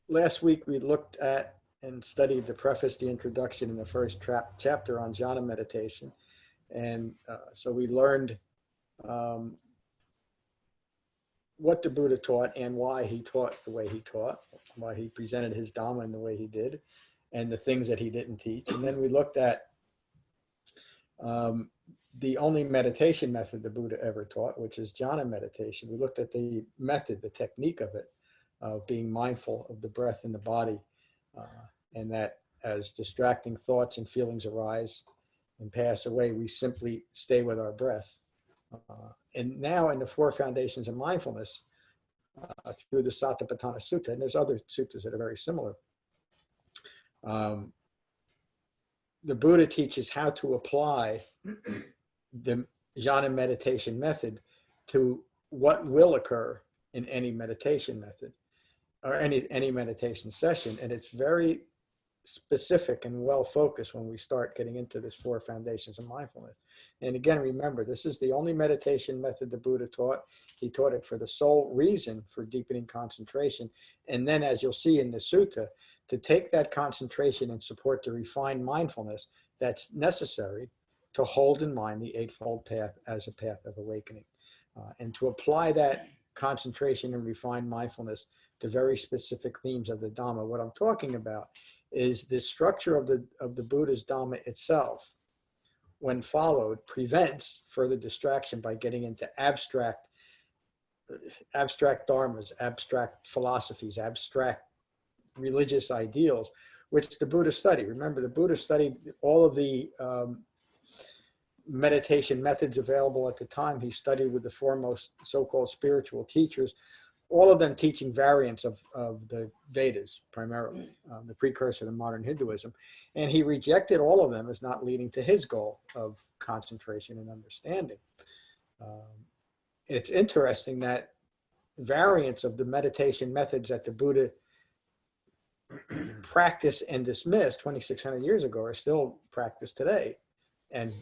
last week we looked at and studied the preface, the introduction, in the first chapter on jhana meditation. And so we learned what the Buddha taught and why he taught the way he taught, why he presented his Dhamma in the way he did, and the things that he didn't teach. And then we looked at the only meditation method the Buddha ever taught, which is jhana meditation. We looked at the method, the technique of it, of being mindful of the breath in the body, and that as distracting thoughts and feelings arise and pass away, we simply stay with our breath. And now in the Four Foundations of Mindfulness, through the Satipatthana Sutta, and there's other suttas that are very similar, the Buddha teaches how to apply the jhana meditation method to what will occur in any meditation method or any meditation session. And it's very specific and well focused when we start getting into this Four Foundations of Mindfulness. And again, remember, this is the only meditation method the Buddha taught. He taught it for the sole reason for deepening concentration. And then, as you'll see in the sutta, to take that concentration and support the refined mindfulness that's necessary to hold in mind the Eightfold Path as a path of awakening, and to apply that concentration and refined mindfulness to very specific themes of the Dhamma. What I'm talking about is the structure of the Buddha's Dhamma itself, when followed, prevents further distraction by getting into abstract dharmas, abstract philosophies, abstract religious ideals, which the Buddha studied. Remember, the Buddha studied all of the meditation methods available at the time. He studied with the foremost so-called spiritual teachers, all of them teaching variants of the Vedas, primarily, the precursor to modern Hinduism. And he rejected all of them as not leading to his goal of concentration and understanding. It's interesting that variants of the meditation methods that the Buddha practiced and dismissed 2,600 years ago are still practiced today and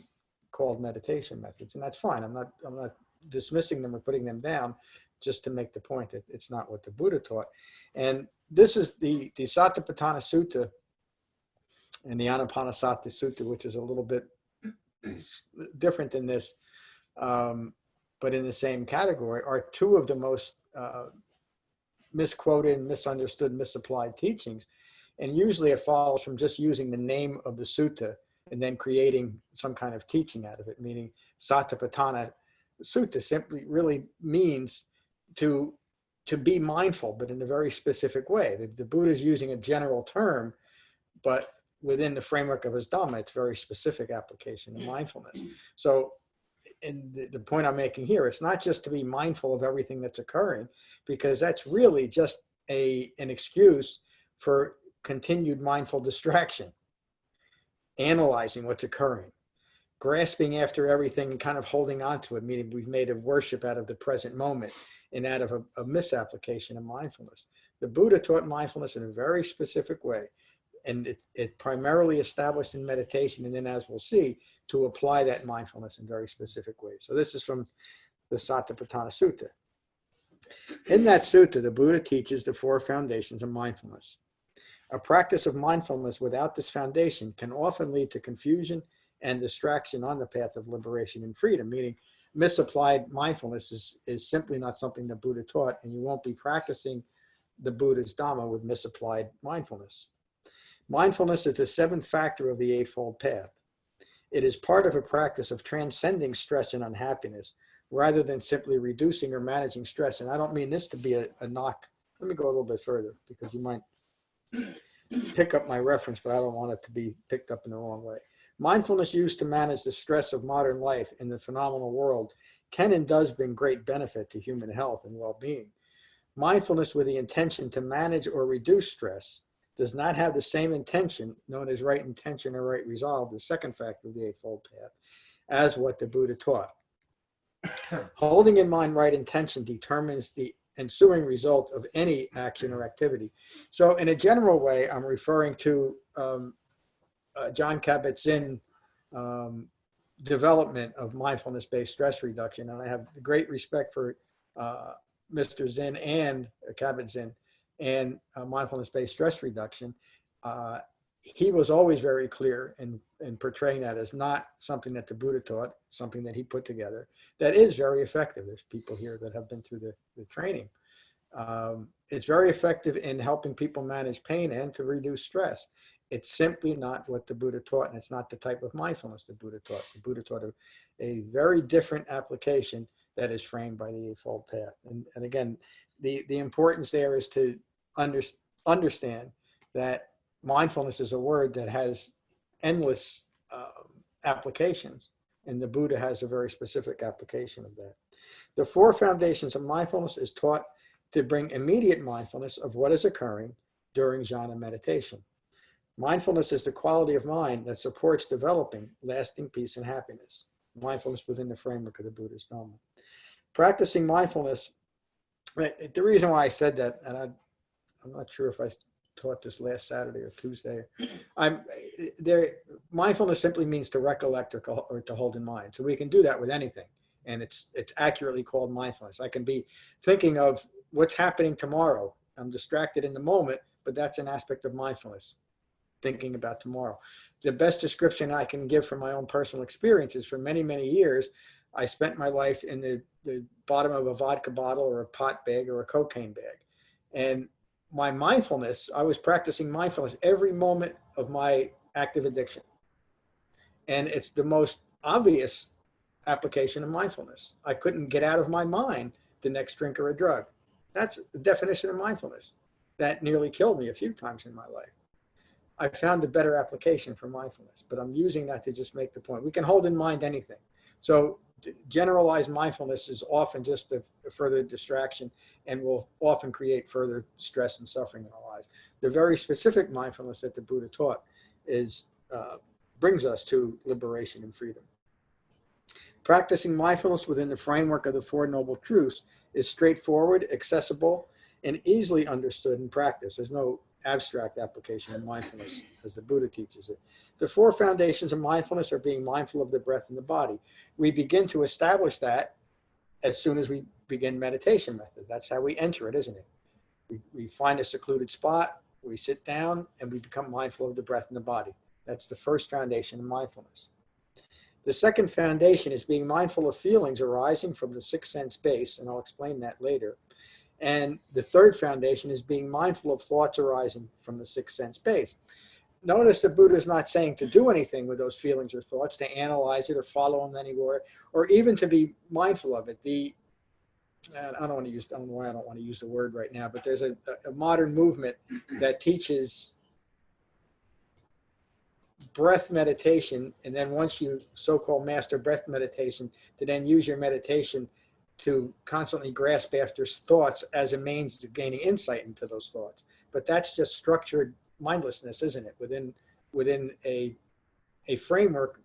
called meditation methods. And that's fine. I'm not dismissing them or putting them down, just to make the point that it's not what the Buddha taught. And this is the Satipatthana Sutta and the Anapanasati Sutta, which is a little bit different than this, but in the same category, are two of the most misquoted, misunderstood, misapplied teachings. And usually it follows from just using the name of the sutta and then creating some kind of teaching out of it, meaning Satipatthana Sutta simply really means to be mindful, but in a very specific way. The Buddha is using a general term, but within the framework of his Dhamma, it's very specific application of mindfulness. So, and the point I'm making here, it's not just to be mindful of everything that's occurring, because that's really just an excuse for continued mindful distraction, analyzing what's occurring, grasping after everything and kind of holding on to it, meaning we've made a worship out of the present moment and out of a misapplication of mindfulness. The Buddha taught mindfulness in a very specific way, and it primarily established in meditation, and then, as we'll see, to apply that mindfulness in very specific ways. So this is from the Satipatthana Sutta. In that sutta, the Buddha teaches the Four Foundations of Mindfulness. A practice of mindfulness without this foundation can often lead to confusion and distraction on the path of liberation and freedom, meaning misapplied mindfulness is simply not something the Buddha taught, and you won't be practicing the Buddha's Dhamma with misapplied mindfulness. Mindfulness is the seventh factor of the Eightfold Path. It is part of a practice of transcending stress and unhappiness, rather than simply reducing or managing stress. And I don't mean this to be a knock. Let me go a little bit further, because you might pick up my reference, but I don't want it to be picked up in the wrong way. Mindfulness used to manage the stress of modern life in the phenomenal world can and does bring great benefit to human health and well-being. Mindfulness with the intention to manage or reduce stress does not have the same intention, known as right intention or right resolve, the second factor of the Eightfold Path, as what the Buddha taught. Holding in mind right intention determines the ensuing result of any action or activity. So in a general way, I'm referring to John Kabat-Zinn development of mindfulness-based stress reduction. And I have great respect for Mr. Zinn and Kabat-Zinn and mindfulness-based stress reduction, he was always very clear in portraying that as not something that the Buddha taught, something that he put together that is very effective. There's people here that have been through the training. It's very effective in helping people manage pain and to reduce stress. It's simply not what the Buddha taught, and it's not the type of mindfulness the Buddha taught. The Buddha taught a very different application that is framed by the Eightfold Path. And again, the importance there is to understand that mindfulness is a word that has endless applications, and the Buddha has a very specific application of that. The Four Foundations of Mindfulness is taught to bring immediate mindfulness of what is occurring during jhana meditation. Mindfulness is the quality of mind that supports developing lasting peace and happiness. Mindfulness within the framework of the Buddha's Dhamma. Practicing mindfulness, the reason why I said that, and I'm not sure if I taught this last Saturday or Tuesday, mindfulness simply means to recollect or to hold in mind. So we can do that with anything, and it's accurately called mindfulness. I can be thinking of what's happening tomorrow. I'm distracted in the moment, but that's an aspect of mindfulness, thinking about tomorrow. The best description I can give from my own personal experience is for many, many years, I spent my life in the bottom of a vodka bottle or a pot bag or a cocaine bag. And my mindfulness, I was practicing mindfulness every moment of my active addiction. And it's the most obvious application of mindfulness. I couldn't get out of my mind the next drink or a drug. That's the definition of mindfulness. That nearly killed me a few times in my life. I found a better application for mindfulness, but I'm using that to just make the point. We can hold in mind anything. So generalized mindfulness is often just a further distraction and will often create further stress and suffering in our lives. The very specific mindfulness that the Buddha taught brings us to liberation and freedom. Practicing mindfulness within the framework of the Four Noble Truths is straightforward, accessible, and easily understood in practice. There's no abstract application of mindfulness as the Buddha teaches it. The four foundations of mindfulness are being mindful of the breath and the body. We begin to establish that as soon as we begin meditation method. That's how we enter it, isn't it? We find a secluded spot, we sit down, and we become mindful of the breath and the body. That's the first foundation of mindfulness. The second foundation is being mindful of feelings arising from the sixth sense base, and I'll explain that later. And the third foundation is being mindful of thoughts arising from the sixth sense base. Notice the Buddha is not saying to do anything with those feelings or thoughts, to analyze it or follow them anywhere, or even to be mindful of it. I don't know why I don't want to use the word right now, but there's a modern movement that teaches breath meditation, and then once you so-called master breath meditation, to then use your meditation to constantly grasp after thoughts as a means to gaining insight into those thoughts. But that's just structured mindlessness, isn't it? Within a framework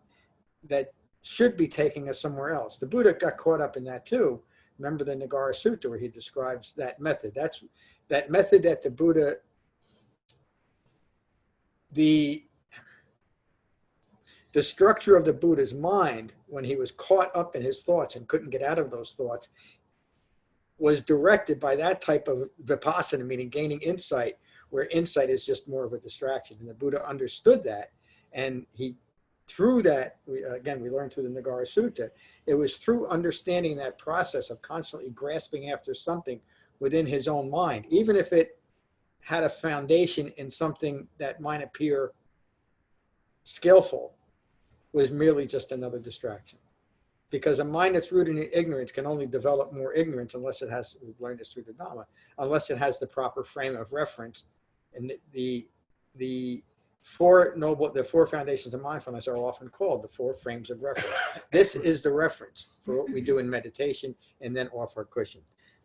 that should be taking us somewhere else. The Buddha got caught up in that too. Remember the Nagara Sutta where he describes that method. That's that method that the Buddha, the structure of the Buddha's mind when he was caught up in his thoughts and couldn't get out of those thoughts was directed by that type of vipassana, meaning gaining insight, where insight is just more of a distraction. And the Buddha understood that. And he, through that, we learned through the Nagara Sutta, it was through understanding that process of constantly grasping after something within his own mind, even if it had a foundation in something that might appear skillful, was merely just another distraction. Because a mind that's rooted in ignorance can only develop more ignorance unless it has, we've learned this through the Dhamma, unless it has the proper frame of reference. And the four foundations of mindfulness are often called the four frames of reference. This is the reference for what we do in meditation and then off our cushion.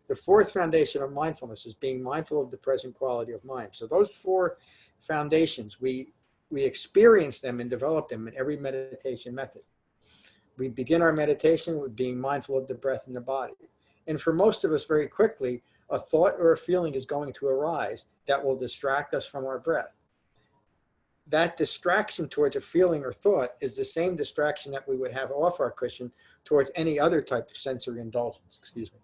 The fourth foundation of mindfulness is being mindful of the present quality of mind. So those four foundations, we experience them and develop them in every meditation method. We begin our meditation with being mindful of the breath and the body. And for most of us, very quickly, a thought or a feeling is going to arise that will distract us from our breath. That distraction towards a feeling or thought is the same distraction that we would have off our cushion towards any other type of sensory indulgence. Excuse me.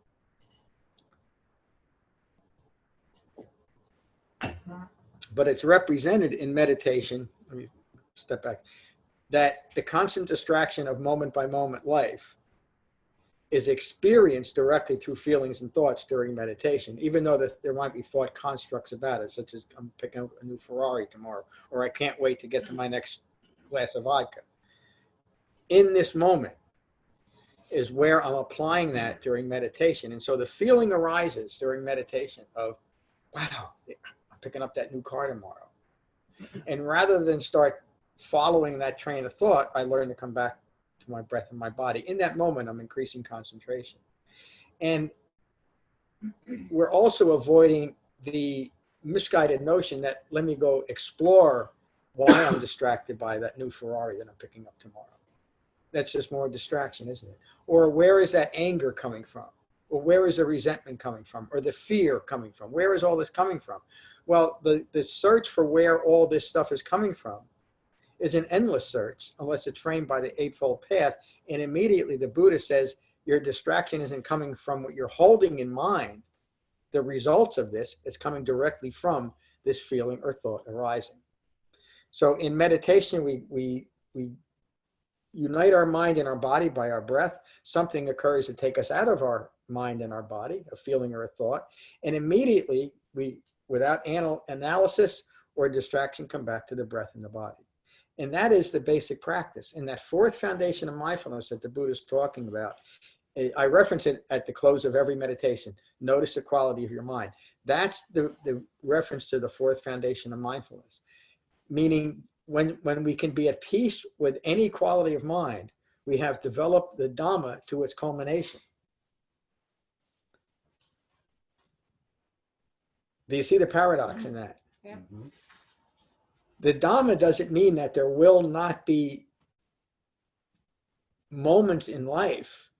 but it's represented in meditation. Let me step back. That the constant distraction of moment by moment life is experienced directly through feelings and thoughts during meditation, even though there might be thought constructs about it, such as I'm picking up a new Ferrari tomorrow, or I can't wait to get to my next glass of vodka. In this moment is where I'm applying that during meditation. And so the feeling arises during meditation of, wow, I'm picking up that new car tomorrow. And rather than start following that train of thought, I learn to come back to my breath and my body. In that moment, I'm increasing concentration. And we're also avoiding the misguided notion that let me go explore why I'm distracted by that new Ferrari that I'm picking up tomorrow. That's just more distraction, isn't it? Or where is that anger coming from? Or where is the resentment coming from? Or the fear coming from? Where is all this coming from? Well, the search for where all this stuff is coming from is an endless search unless it's framed by the Eightfold Path. And immediately the Buddha says your distraction isn't coming from what you're holding in mind. The results of this is coming directly from this feeling or thought arising. So in meditation, we unite our mind and our body by our breath. Something occurs to take us out of our mind and our body, a feeling or a thought. And immediately we, without analysis or distraction, come back to the breath and the body. And that is the basic practice. And that fourth foundation of mindfulness that the Buddha is talking about, I reference it at the close of every meditation. Notice the quality of your mind. That's the reference to the fourth foundation of mindfulness. Meaning when we can be at peace with any quality of mind, we have developed the Dhamma to its culmination. Do you see the paradox in that? Yeah. Mm-hmm. The Dhamma doesn't mean that there will not be moments in life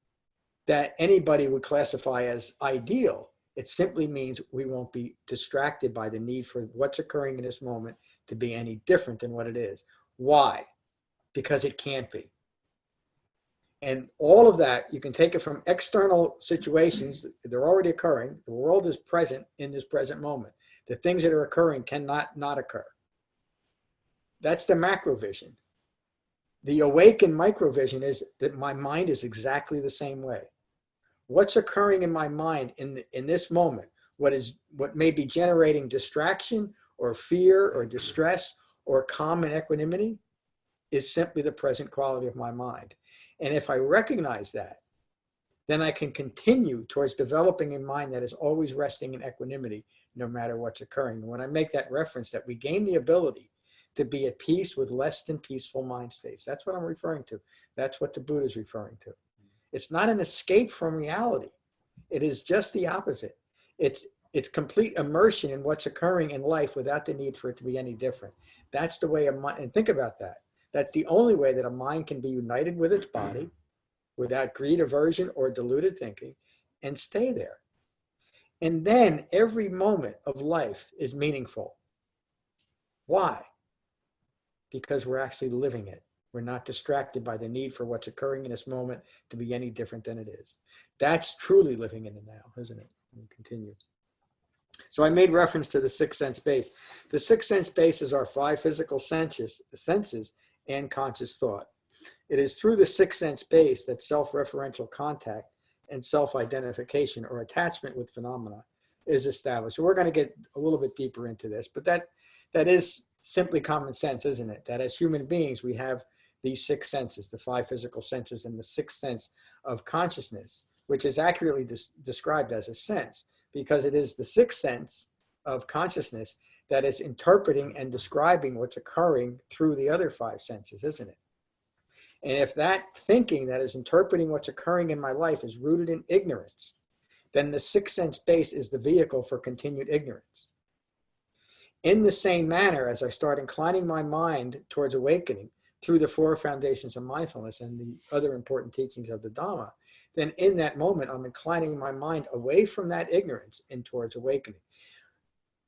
that anybody would classify as ideal. It simply means we won't be distracted by the need for what's occurring in this moment to be any different than what it is. Why? Because it can't be. And all of that, you can take it from external situations. They're already occurring. The world is present in this present moment. The things that are occurring cannot not occur. That's the macro vision. The awakened micro vision is that my mind is exactly the same way. What's occurring in my mind in this moment, what may be generating distraction or fear or distress or calm and equanimity, is simply the present quality of my mind. And if I recognize that, then I can continue towards developing a mind that is always resting in equanimity no matter what's occurring. And when I make that reference that we gain the ability to be at peace with less than peaceful mind states, that's what I'm referring to. That's what the Buddha is referring to. It's not an escape from reality. It is just the opposite. It's complete immersion in what's occurring in life without the need for it to be any different. That's the way a mind, and think about that. That's the only way that a mind can be united with its body without greed, aversion, or deluded thinking, and stay there. And then every moment of life is meaningful. Why? Because we're actually living it. We're not distracted by the need for what's occurring in this moment to be any different than it is. That's truly living in the now, isn't it? And continue. So I made reference to the six sense base. The six sense base is our five physical senses and conscious thought. It is through the six sense base that self-referential contact and self-identification or attachment with phenomena is established. So we're going to get a little bit deeper into this, but that is simply common sense, isn't it? That as human beings, we have these six senses, the five physical senses and the sixth sense of consciousness, which is accurately described as a sense, because it is the sixth sense of consciousness that is interpreting and describing what's occurring through the other five senses, isn't it? And if that thinking that is interpreting what's occurring in my life is rooted in ignorance, then the sixth sense base is the vehicle for continued ignorance. In the same manner, as I start inclining my mind towards awakening through the four foundations of mindfulness and the other important teachings of the Dhamma, then in that moment, I'm inclining my mind away from that ignorance and towards awakening,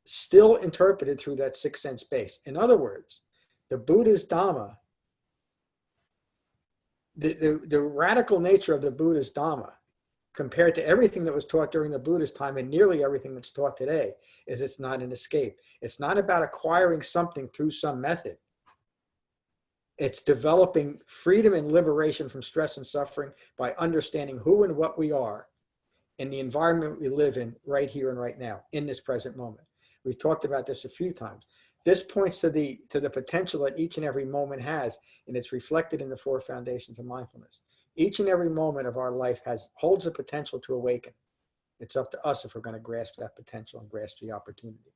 still interpreted through that sixth sense base. In other words, the Buddha's Dhamma, the radical nature of the Buddha's Dhamma compared to everything that was taught during the Buddha's time and nearly everything that's taught today, is it's not an escape. It's not about acquiring something through some method. It's developing freedom and liberation from stress and suffering by understanding who and what we are in the environment we live in right here and right now, in this present moment. We've talked about this a few times. This points to the potential that each and every moment has, and it's reflected in the Four Foundations of Mindfulness. Each and every moment of our life holds the potential to awaken. It's up to us if we're going to grasp that potential and grasp the opportunity.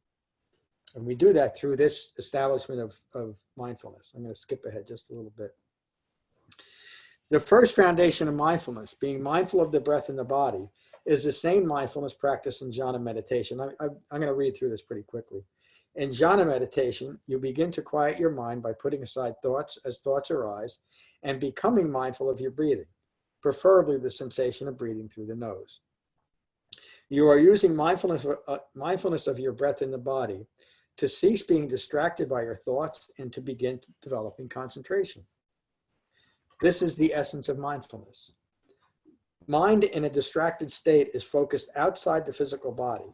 And we do that through this establishment of mindfulness. I'm going to skip ahead just a little bit. The first foundation of mindfulness, being mindful of the breath in the body, is the same mindfulness practice in jhana meditation. I'm going to read through this pretty quickly. In jhana meditation, you begin to quiet your mind by putting aside thoughts as thoughts arise and becoming mindful of your breathing, preferably the sensation of breathing through the nose. You are using mindfulness of your breath in the body to cease being distracted by your thoughts and to begin developing concentration. This is the essence of mindfulness. Mind in a distracted state is focused outside the physical body.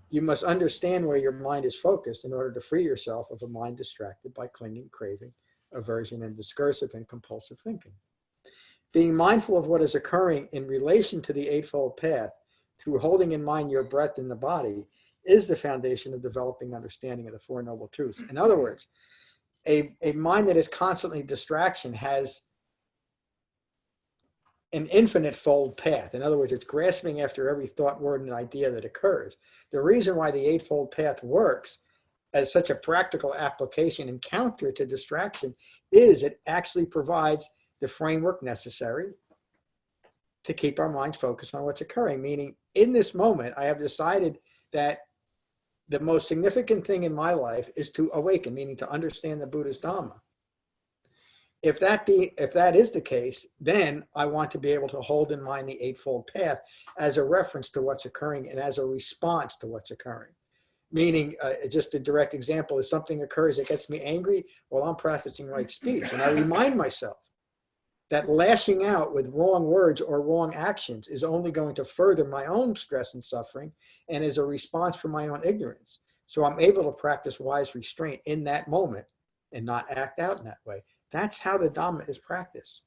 You must understand where your mind is focused in order to free yourself of a mind distracted by clinging, craving, aversion, and discursive and compulsive thinking. Being mindful of what is occurring in relation to the Eightfold Path through holding in mind your breath in the body is the foundation of developing understanding of the Four Noble Truths. In other words, a mind that is constantly distraction has an infinite fold path. In other words, it's grasping after every thought, word, and idea that occurs. The reason why the Eightfold Path works as such a practical application and counter to distraction is it actually provides the framework necessary to keep our minds focused on what's occurring. Meaning, in this moment, I have decided that the most significant thing in my life is to awaken, meaning to understand the Buddha's Dhamma. If that is the case, then I want to be able to hold in mind the Eightfold Path as a reference to what's occurring and as a response to what's occurring. Meaning, just a direct example, if something occurs that gets me angry, well, I'm practicing right speech. And I remind myself that lashing out with wrong words or wrong actions is only going to further my own stress and suffering and is a response for my own ignorance. So I'm able to practice wise restraint in that moment and not act out in that way. That's how the Dhamma is practiced.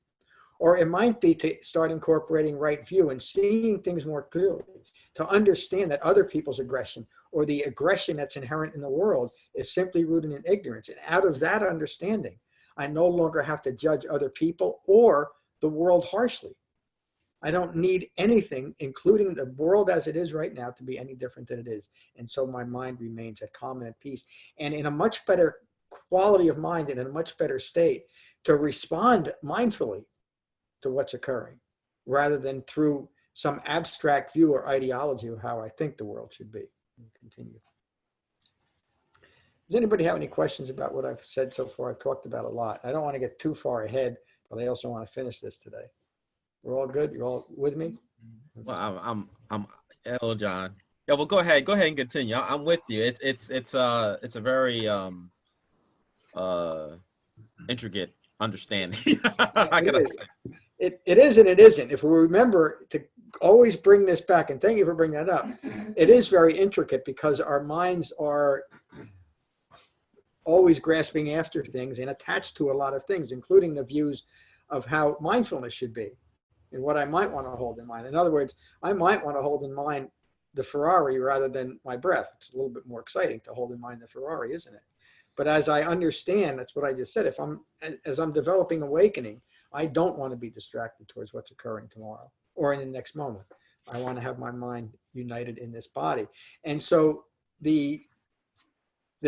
Or it might be to start incorporating right view and seeing things more clearly, to understand that other people's aggression or the aggression that's inherent in the world is simply rooted in ignorance. And out of that understanding, I no longer have to judge other people or the world harshly. I don't need anything, including the world as it is right now, to be any different than it is. And so my mind remains at calm and at peace and in a much better quality of mind and in a much better state to respond mindfully to what's occurring rather than through some abstract view or ideology of how I think the world should be. We'll continue. Does anybody have any questions about what I've said so far? I've talked about a lot. I don't want to get too far ahead, but I also want to finish this today. We're all good? You're all with me? Well, I'm hello, John. Yeah, well, go ahead and continue. I'm with you. It's a very intricate understanding. It is and it isn't. If we remember to always bring this back, and thank you for bringing that up, it is very intricate because our minds are always grasping after things and attached to a lot of things, including the views of how mindfulness should be and what I might want to hold in mind. In other words, I might want to hold in mind the Ferrari rather than my breath. It's a little bit more exciting to hold in mind the Ferrari, isn't it? But as I understand, that's what I just said, as I'm developing awakening, I don't want to be distracted towards what's occurring tomorrow or in the next moment. I want to have my mind united in this body. And so the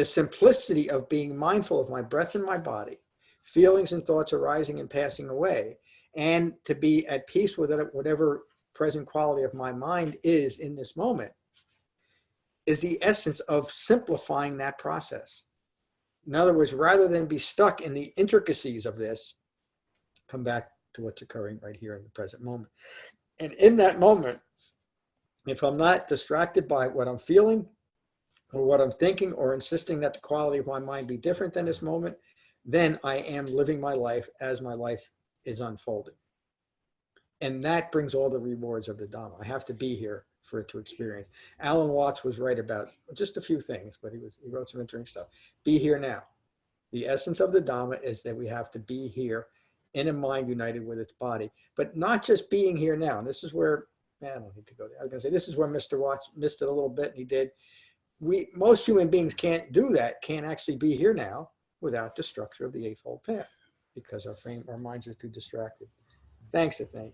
simplicity of being mindful of my breath in my body, feelings and thoughts arising and passing away, and to be at peace with it, whatever present quality of my mind is in this moment, is the essence of simplifying that process. In other words, rather than be stuck in the intricacies of this, come back to what's occurring right here in the present moment. And in that moment, if I'm not distracted by what I'm feeling or what I'm thinking or insisting that the quality of my mind be different than this moment, then I am living my life as my life is unfolding. And that brings all the rewards of the Dhamma. I have to be here for it to experience. Alan Watts was right about just a few things, but he wrote some interesting stuff. Be here now. The essence of the Dhamma is that we have to be here in a mind united with its body, but not just being here now. And this is where, I don't need to go there. I was going to say, this is where Mr. Watts missed it a little bit, and he did. Most human beings can't do that, can't actually be here now without the structure of the Eightfold Path, because our minds are too distracted. Thanks, Athene.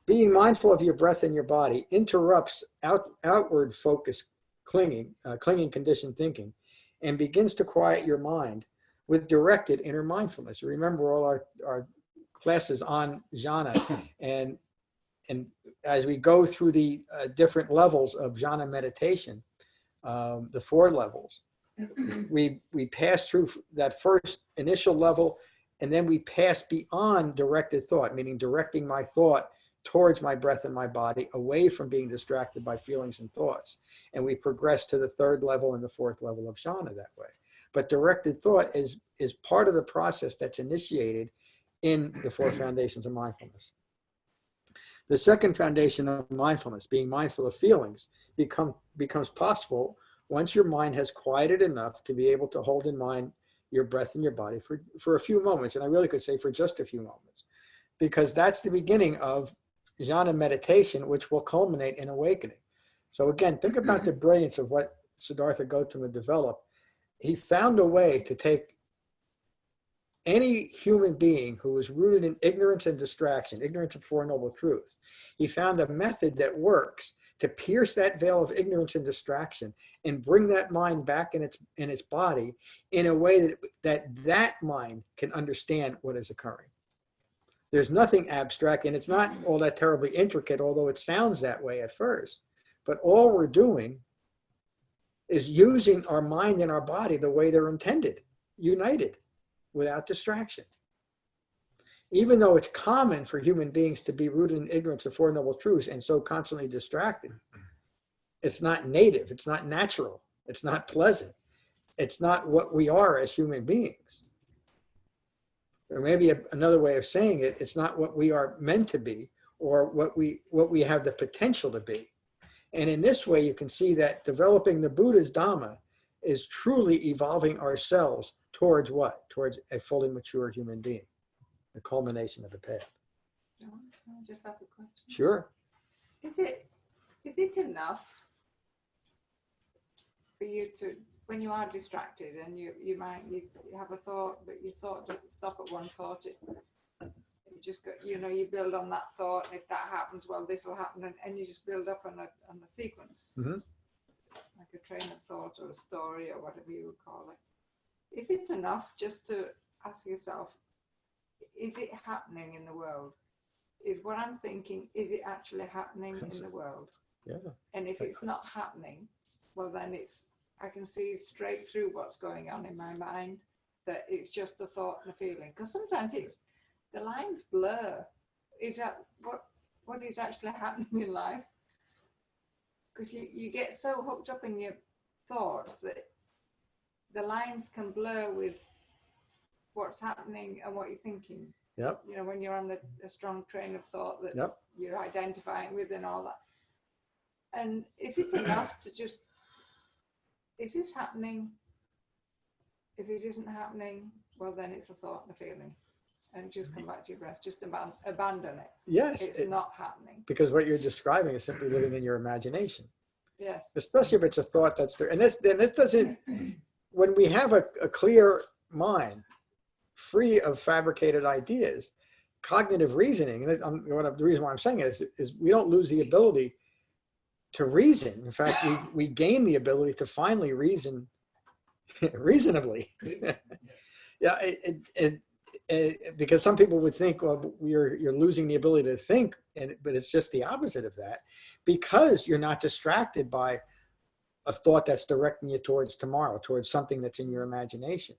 Being mindful of your breath and your body interrupts outward focus clinging conditioned thinking, and begins to quiet your mind with directed inner mindfulness. Remember all our classes on jhana, and as we go through the different levels of jhana meditation, the 4 levels, we pass through that first initial level, and then we pass beyond directed thought, meaning directing my thought towards my breath and my body, away from being distracted by feelings and thoughts. And we progress to the 3rd level and the 4th level of jhana that way. But directed thought is part of the process that's initiated in the 4 foundations of mindfulness. The second foundation of mindfulness, being mindful of feelings, becomes possible once your mind has quieted enough to be able to hold in mind your breath and your body for a few moments. And I really could say for just a few moments, because that's the beginning of jhana meditation, which will culminate in awakening. So again, think about the brilliance of what Siddhartha Gautama developed. He found a way to take any human being who was rooted in ignorance and distraction, ignorance of 4 noble truths. He found a method that works to pierce that veil of ignorance and distraction and bring that mind back in its body in a way that mind can understand what is occurring. There's nothing abstract, and it's not all that terribly intricate, although it sounds that way at first. But all we're doing is using our mind and our body the way they're intended, united, without distraction. Even though it's common for human beings to be rooted in ignorance of 4 noble truths and so constantly distracted, it's not native, it's not natural, it's not pleasant, it's not what we are as human beings. Or maybe another way of saying it, it's not what we are meant to be, or what we have the potential to be. And in this way, you can see that developing the Buddha's Dhamma is truly evolving ourselves towards what? Towards a fully mature human being, the culmination of the path. Can I just ask a question? Sure. Is it enough for you to, when you are distracted and you have a thought, but your thought doesn't stop at one thought, you just go, you build on that thought, and if that happens, well, this will happen, and you just build up on a sequence, like a train of thought or a story or whatever you would call it. Is it enough just to ask yourself, is it happening in the world? Is what I'm thinking, is it actually happening in the world? Yeah. And if it's not happening, well, then I can see straight through what's going on in my mind, that it's just a thought and a feeling. Because sometimes the lines blur. Is that what is actually happening in life? Because you get so hooked up in your thoughts that the lines can blur with what's happening and what you're thinking. Yep. When you're on a strong train of thought that you're identifying with and all that. And is it enough to just, is this happening? If it isn't happening, well, then it's a thought and a feeling. And just come back to your breath. Just abandon it. Yes. It's not happening. Because what you're describing is simply living in your imagination. Yes. Especially if it's a thought that's there. And this doesn't, when we have a clear mind, free of fabricated ideas, cognitive reasoning, and the reason why I'm saying it is we don't lose the ability to reason. In fact, we gain the ability to finally reason reasonably. Yeah, because some people would think, well, you're losing the ability to think, but it's just the opposite of that, because you're not distracted by a thought that's directing you towards tomorrow, towards something that's in your imagination.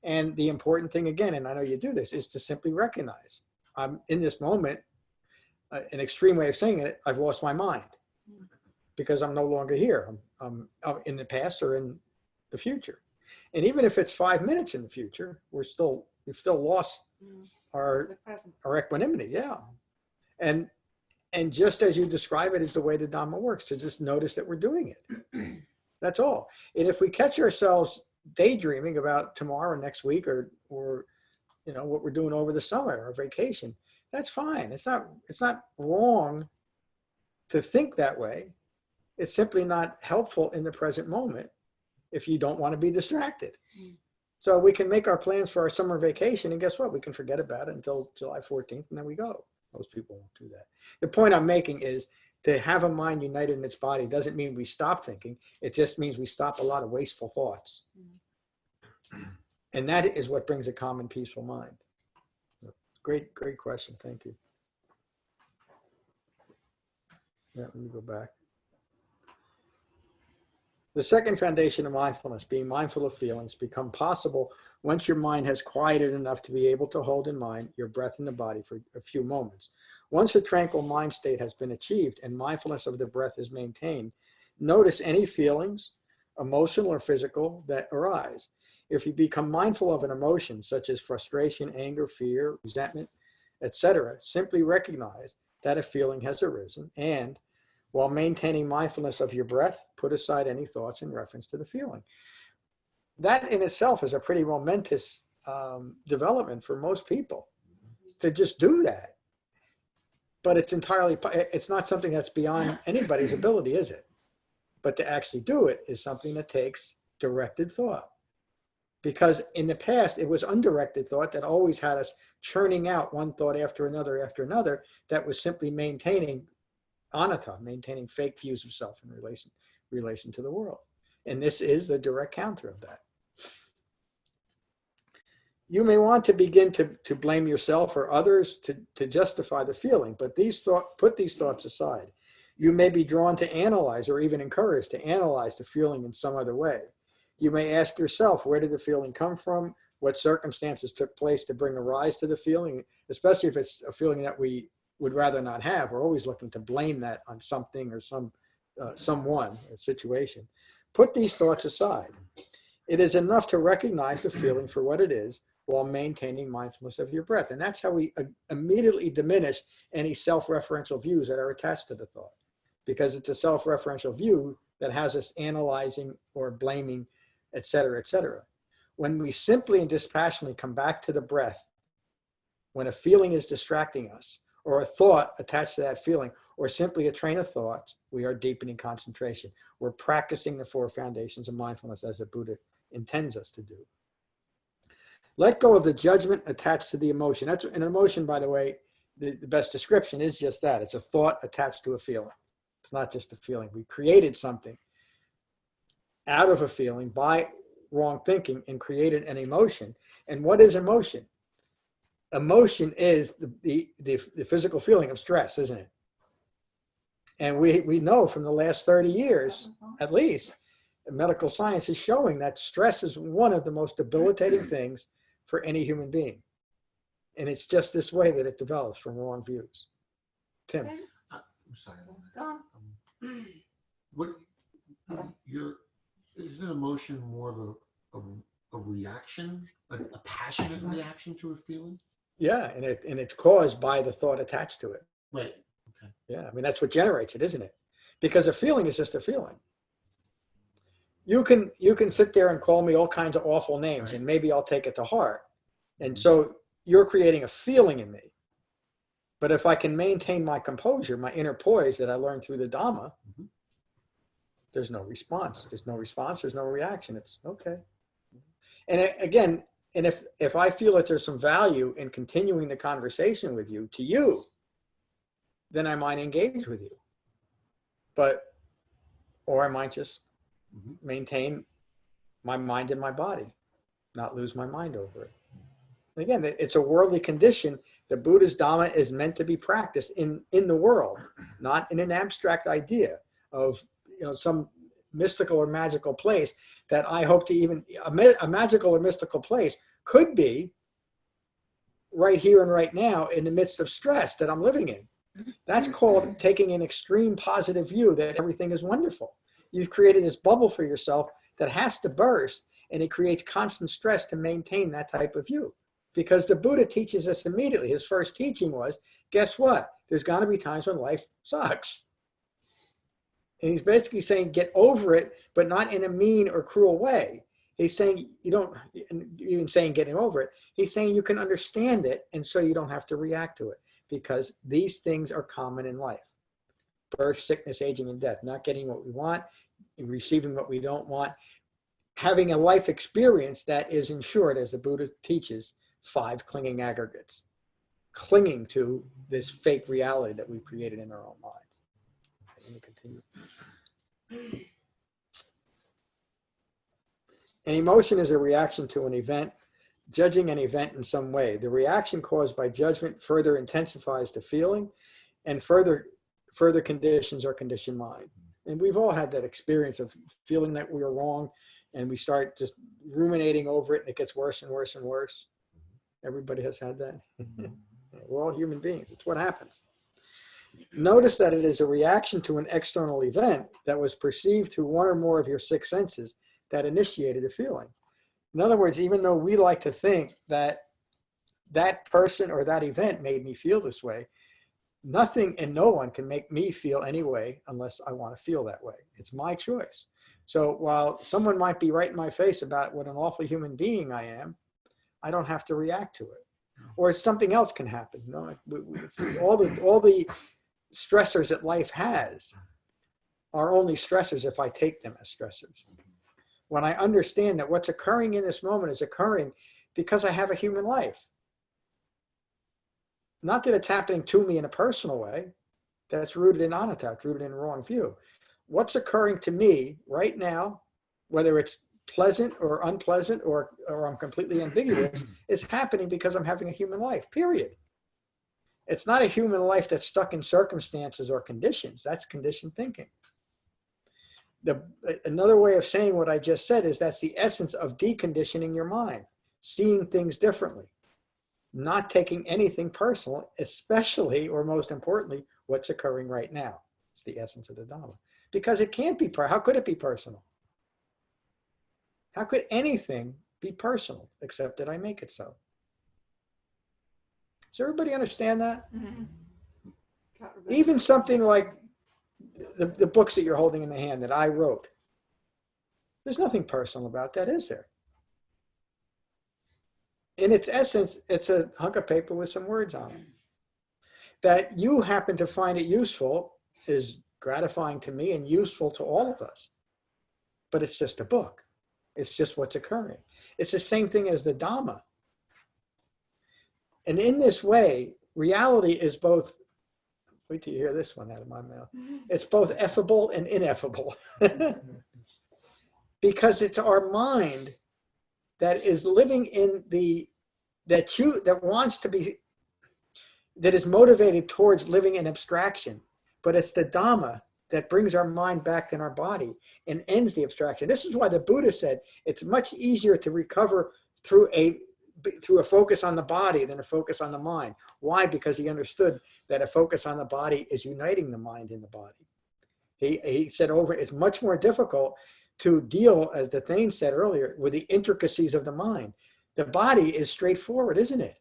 And the important thing, again, and I know you do this, is to simply recognize, I'm in this moment, an extreme way of saying it, I've lost my mind because I'm no longer here. I'm in the past or in the future. And even if it's 5 minutes in the future, we've still lost our equanimity. Yeah. And just as you describe it is the way the Dhamma works, to just notice that we're doing it. That's all. And if we catch ourselves daydreaming about tomorrow or next week or you know, what we're doing over the summer or vacation, that's fine. It's not wrong to think that way. It's simply not helpful in the present moment if you don't want to be distracted. So we can make our plans for our summer vacation, and guess what? We can forget about it until July 14th, and then we go. Most people won't do that. The point I'm making is to have a mind united in its body doesn't mean we stop thinking. It just means we stop a lot of wasteful thoughts. And that is what brings a calm and peaceful mind. Great question. Thank you. Yeah, let me go back. The second foundation of mindfulness, being mindful of feelings, become possible once your mind has quieted enough to be able to hold in mind your breath in the body for a few moments. Once a tranquil mind state has been achieved and mindfulness of the breath is maintained, notice any feelings, emotional or physical, that arise. If you become mindful of an emotion such as frustration, anger, fear, resentment, etc., simply recognize that a feeling has arisen, and while maintaining mindfulness of your breath, put aside any thoughts in reference to the feeling. That in itself is a pretty momentous development for most people, to just do that. But it's not something that's beyond anybody's ability, is it? But to actually do it is something that takes directed thought. Because in the past, it was undirected thought that always had us churning out one thought after another that was simply maintaining anatta, maintaining fake views of self in relation to the world. And this is the direct counter of that. You may want to begin to blame yourself or others to justify the feeling, but put these thoughts aside. You may be drawn to analyze or even encouraged to analyze the feeling in some other way. You may ask yourself, where did the feeling come from? What circumstances took place to bring a rise to the feeling, especially if it's a feeling that we would rather not have. We're always looking to blame that on something or someone, a situation. Put these thoughts aside. It is enough to recognize the feeling for what it is while maintaining mindfulness of your breath. And that's how we immediately diminish any self-referential views that are attached to the thought, because it's a self-referential view that has us analyzing or blaming, etc., etc. When we simply and dispassionately come back to the breath, when a feeling is distracting us, or a thought attached to that feeling, or simply a train of thoughts, we are deepening concentration. We're practicing the four foundations of mindfulness as the Buddha intends us to do. Let go of the judgment attached to the emotion. That's an emotion, by the way, the best description is just that. It's a thought attached to a feeling. It's not just a feeling. We created something out of a feeling by wrong thinking and created an emotion. And what is emotion? Emotion is the physical feeling of stress, isn't it? And we know from the last 30 years, at least, medical science is showing that stress is one of the most debilitating things for any human being. And it's just this way that it develops from wrong views. Tim. I'm sorry. Go on. Is an emotion more of a reaction, a passionate reaction to a feeling? Yeah, and it's caused by the thought attached to it. Right. Okay. Yeah, I mean, that's what generates it, isn't it? Because a feeling is just a feeling. You can sit there and call me all kinds of awful names, and maybe I'll take it to heart. And so you're creating a feeling in me. But if I can maintain my composure, my inner poise that I learned through the Dhamma, there's no response. There's no response. There's no reaction. It's okay. And again, and if I feel that there's some value in continuing the conversation with you, to you, then I might engage with you. Or I might just maintain my mind in my body, not lose my mind over it. And again, it's a worldly condition. The Buddha's Dhamma is meant to be practiced in the world, not in an abstract idea of some mystical or magical place that I hope to even, a magical or mystical place could be right here and right now in the midst of stress that I'm living in. That's called taking an extreme positive view that everything is wonderful. You've created this bubble for yourself that has to burst, and it creates constant stress to maintain that type of view. Because the Buddha teaches us immediately, his first teaching was, guess what? there's going to be times when life sucks. And he's basically saying, get over it, but not in a mean or cruel way. He's saying, you don't even saying getting over it. He's saying you can understand it, and so you don't have to react to it, because these things are common in life. Birth, sickness, aging, and death. Not getting what we want, receiving what we don't want. Having a life experience that is, in short, as the Buddha teaches, 5 clinging aggregates. Clinging to this fake reality that we created in our own minds. Let me continue. An emotion is a reaction to an event, judging an event in some way. The reaction caused by judgment further intensifies the feeling, and further conditions our conditioned mind. And we've all had that experience of feeling that we were wrong, and we start just ruminating over it, and it gets worse and worse and worse. Everybody has had that. We're all human beings. It's what happens. Notice that it is a reaction to an external event that was perceived through one or more of your 6 senses that initiated the feeling. In other words, even though we like to think that that person or that event made me feel this way, nothing and no one can make me feel any way unless I want to feel that way. It's my choice. So while someone might be right in my face about what an awful human being I am, I don't have to react to it. Or something else can happen. You know, all the stressors that life has are only stressors if I take them as stressors. When I understand that what's occurring in this moment is occurring because I have a human life. Not that it's happening to me in a personal way. That's rooted in anatta, it's rooted in wrong view. What's occurring to me right now, whether it's pleasant or unpleasant or I'm completely ambiguous, is happening because I'm having a human life, period. It's not a human life that's stuck in circumstances or conditions. That's conditioned thinking. Another way of saying what I just said is that's the essence of deconditioning your mind, seeing things differently, not taking anything personal, especially or most importantly, what's occurring right now. It's the essence of the Dhamma. Because it can't be, how could it be personal? How could anything be personal except that I make it so? Does everybody understand that? Mm-hmm. Even something like the books that you're holding in the hand that I wrote. There's nothing personal about that, is there? In its essence, it's a hunk of paper with some words on it. That you happen to find it useful is gratifying to me and useful to all of us. But it's just a book. It's just what's occurring. It's the same thing as the Dhamma. And in this way, reality is both, wait till you hear this one out of my mouth. It's both effable and ineffable. Because it's our mind that is living in that is motivated towards living in abstraction. But it's the Dhamma that brings our mind back in our body and ends the abstraction. This is why the Buddha said it's much easier to recover through a focus on the body than a focus on the mind. Why? Because he understood that a focus on the body is uniting the mind in the body. He said it's much more difficult to deal, as the Thane said earlier, with the intricacies of the mind. The body is straightforward, isn't it?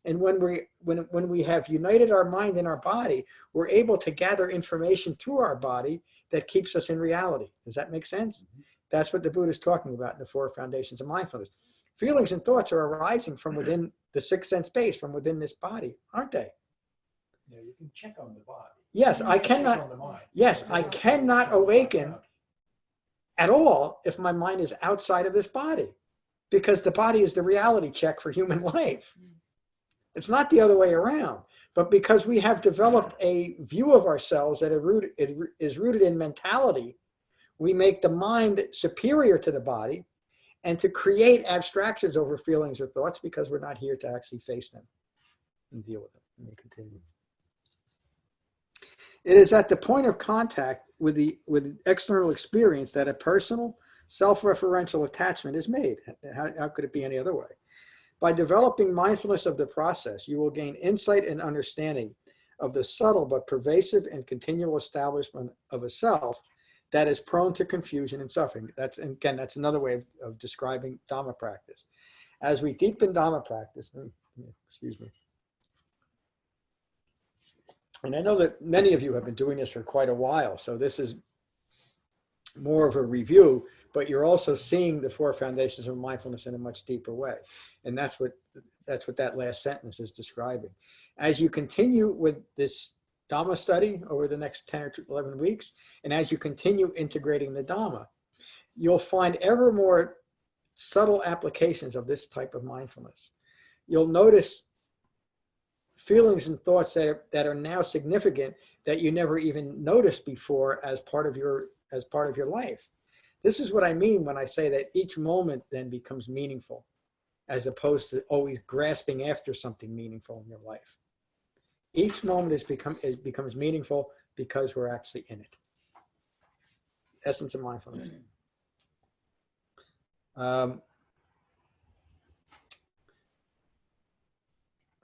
And when we have united our mind and our body, we're able to gather information through our body that keeps us in reality. Does that make sense? Mm-hmm. That's what the Buddha is talking about in the Four Foundations of Mindfulness. Feelings and thoughts are arising from within the 6th sense base, from within this body, aren't they? Yeah, you can check on the body. Yes, I cannot. Yes, I cannot awaken at all if my mind is outside of this body, because the body is the reality check for human life. It's not the other way around. But because we have developed a view of ourselves that is rooted in mentality, we make the mind superior to the body and to create abstractions over feelings or thoughts because we're not here to actually face them and deal with them. Let me continue. It is at the point of contact with external experience that a personal, self-referential attachment is made. How could it be any other way? By developing mindfulness of the process, you will gain insight and understanding of the subtle but pervasive and continual establishment of a self that is prone to confusion and suffering. That's another way of describing Dhamma practice. As we deepen Dhamma practice, And I know that many of you have been doing this for quite a while, so this is more of a review, but you're also seeing the four foundations of mindfulness in a much deeper way. And that's what that last sentence is describing. As you continue with this Dhamma study over the next 10 or 11 weeks, and as you continue integrating the Dhamma, you'll find ever more subtle applications of this type of mindfulness. You'll notice feelings and thoughts that are now significant that you never even noticed before as part of your life. This is what I mean when I say that each moment then becomes meaningful, as opposed to always grasping after something meaningful in your life. Each moment becomes meaningful because we're actually in it. Essence of mindfulness.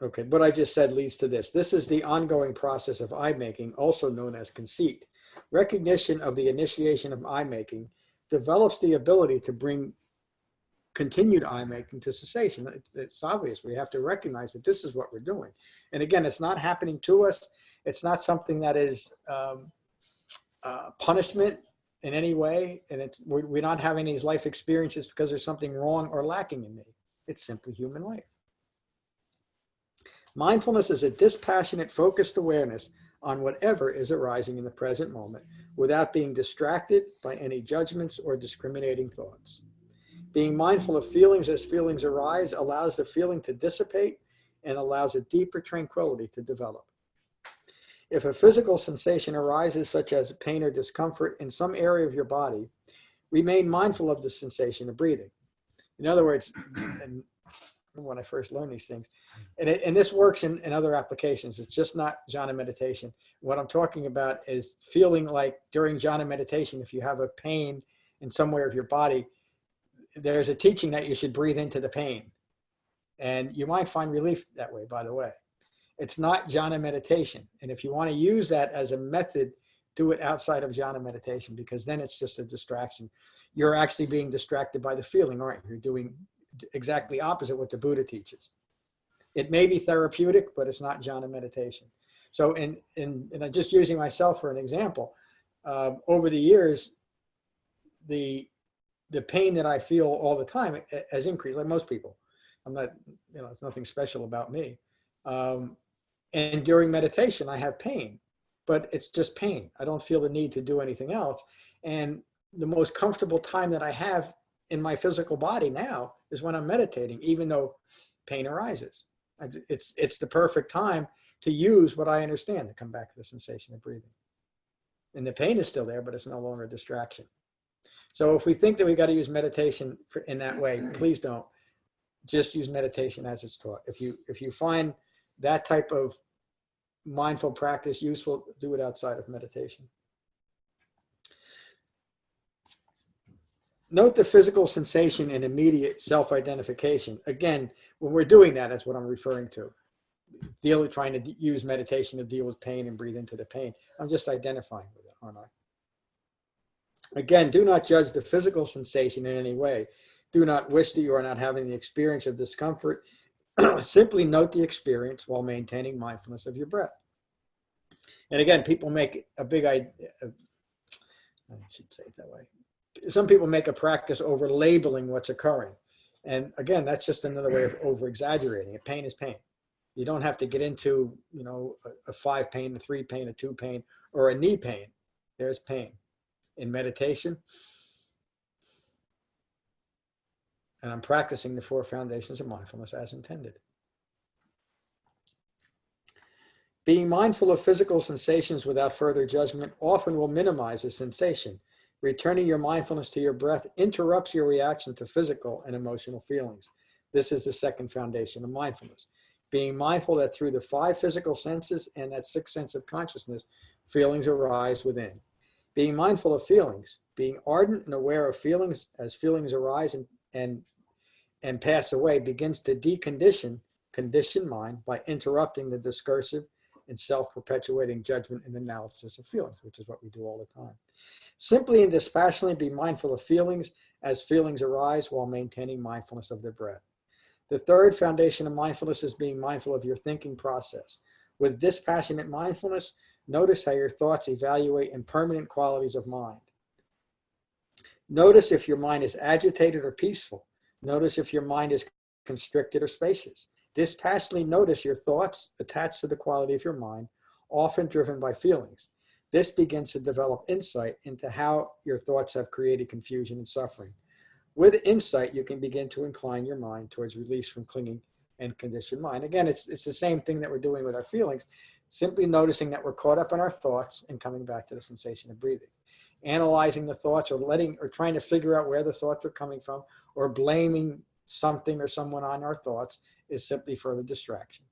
Okay, what I just said leads to this. This is the ongoing process of I-making, also known as conceit. Recognition of the initiation of I-making develops the ability to bring continued I-making to cessation. It's obvious. We have to recognize that this is what we're doing. And again, it's not happening to us. It's not something that is punishment in any way. And we're not having these life experiences because there's something wrong or lacking in me. It's simply human life. Mindfulness is a dispassionate, focused awareness on whatever is arising in the present moment without being distracted by any judgments or discriminating thoughts. Being mindful of feelings as feelings arise allows the feeling to dissipate and allows a deeper tranquility to develop. If a physical sensation arises, such as pain or discomfort in some area of your body, remain mindful of the sensation of breathing. In other words, and when I first learned these things, and this works in other applications. It's just not jhana meditation. What I'm talking about is feeling like during jhana meditation, if you have a pain in somewhere of your body, there's a teaching that you should breathe into the pain. And you might find relief that way, by the way. It's not jhana meditation. And if you want to use that as a method, do it outside of jhana meditation, because then it's just a distraction. You're actually being distracted by the feeling, aren't you? You're doing exactly opposite what the Buddha teaches. It may be therapeutic, but it's not jhana meditation. So and I'm just using myself for an example. Over the years, the pain that I feel all the time has increased, like most people. I'm not, it's nothing special about me. And during meditation, I have pain, but it's just pain. I don't feel the need to do anything else. And the most comfortable time that I have in my physical body now is when I'm meditating, even though pain arises. It's the perfect time to use what I understand, to come back to the sensation of breathing. And the pain is still there, but it's no longer a distraction. So if we think that we got to use meditation in that way, please don't. Just use meditation as it's taught. If you find that type of mindful practice useful, do it outside of meditation. Note the physical sensation and immediate self-identification. Again, when we're doing that, that's what I'm referring to. Trying to use meditation to deal with pain and breathe into the pain. I'm just identifying with it, aren't I? Again, do not judge the physical sensation in any way. Do not wish that you are not having the experience of discomfort. Simply note the experience while maintaining mindfulness of your breath. And again, people make a big idea. I should say it that way. Some people make a practice over labeling what's occurring. And again, that's just another way of over exaggerating it. Pain is pain. You don't have to get into, a 5 pain, a 3 pain, a 2 pain, or a knee pain. There's pain. In meditation, and I'm practicing the 4 foundations of mindfulness as intended. Being mindful of physical sensations without further judgment often will minimize the sensation. Returning your mindfulness to your breath interrupts your reaction to physical and emotional feelings. This is the 2nd foundation of mindfulness. Being mindful that through the 5 physical senses and that 6th sense of consciousness, feelings arise within. Being mindful of feelings, being ardent and aware of feelings as feelings arise and pass away, begins to decondition conditioned mind by interrupting the discursive and self-perpetuating judgment and analysis of feelings, which is what we do all the time. Simply and dispassionately be mindful of feelings as feelings arise while maintaining mindfulness of the breath. The 3rd foundation of mindfulness is being mindful of your thinking process. With dispassionate mindfulness, notice how your thoughts evaluate impermanent qualities of mind. Notice if your mind is agitated or peaceful. Notice if your mind is constricted or spacious. Dispassionately notice your thoughts attached to the quality of your mind, often driven by feelings. This begins to develop insight into how your thoughts have created confusion and suffering. With insight, you can begin to incline your mind towards release from clinging and conditioned mind. Again, it's the same thing that we're doing with our feelings, simply noticing that we're caught up in our thoughts and coming back to the sensation of breathing. Analyzing the thoughts or trying to figure out where the thoughts are coming from, or blaming something or someone on our thoughts is simply further distraction.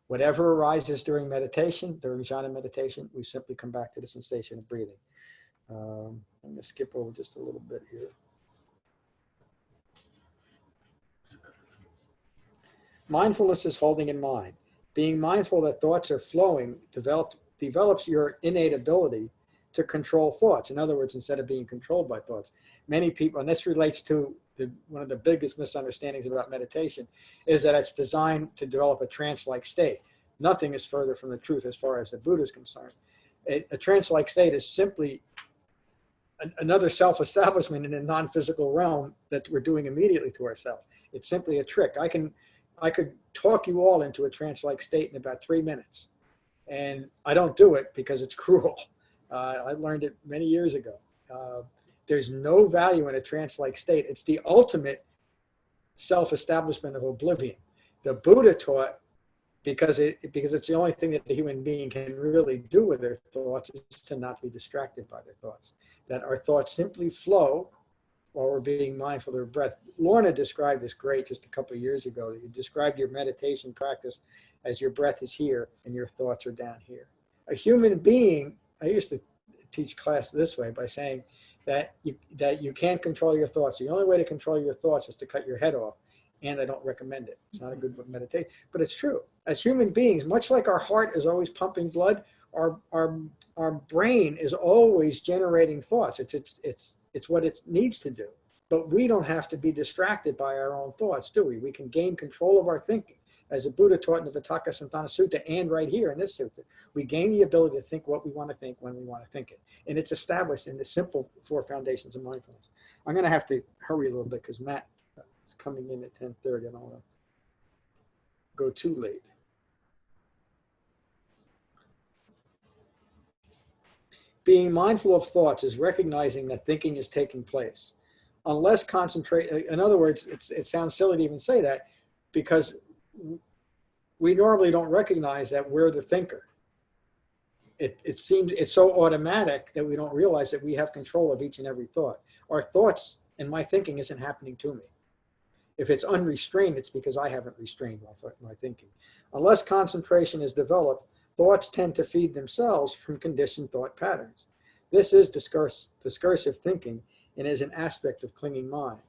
Whatever arises during meditation, during jhana meditation, we simply come back to the sensation of breathing. I'm going to skip over just a little bit here. Mindfulness is holding in mind. Being mindful that thoughts are flowing develops your innate ability to control thoughts. In other words, instead of being controlled by thoughts. Many people, and this relates to one of the biggest misunderstandings about meditation, is that it's designed to develop a trance-like state. Nothing is further from the truth as far as the Buddha is concerned. A trance-like state is simply another self-establishment in a non-physical realm that we're doing immediately to ourselves. It's simply a trick. I could talk you all into a trance-like state in about 3 minutes. And I don't do it because it's cruel. I learned it many years ago. There's no value in a trance-like state. It's the ultimate self-establishment of oblivion. The Buddha taught, because it's the only thing that the human being can really do with their thoughts, is to not be distracted by their thoughts. That our thoughts simply flow while we're being mindful of their breath. Lorna described this great just a couple of years ago. You described your meditation practice as your breath is here and your thoughts are down here. A human being, I used to teach class this way by saying that you can't control your thoughts. The only way to control your thoughts is to cut your head off. And I don't recommend it. It's not a good meditation, but it's true. As human beings, much like our heart is always pumping blood, our brain is always generating thoughts. It's what it needs to do. But we don't have to be distracted by our own thoughts, do we? We can gain control of our thinking. As the Buddha taught in the Satipatthana Sutta and right here in this sutta, we gain the ability to think what we want to think when we want to think it. And it's established in the simple Four Foundations of Mindfulness. I'm going to have to hurry a little bit because Matt is coming in at 10:30. I don't want to go too late. Being mindful of thoughts is recognizing that thinking is taking place. Unless concentrate, in other words, it sounds silly to even say that, because we normally don't recognize that we're the thinker. It seems it's so automatic that we don't realize that we have control of each and every thought. Our thoughts and my thinking isn't happening to me. If it's unrestrained, it's because I haven't restrained my thinking. Unless concentration is developed, thoughts tend to feed themselves from conditioned thought patterns. This is discursive thinking and is an aspect of clinging mind.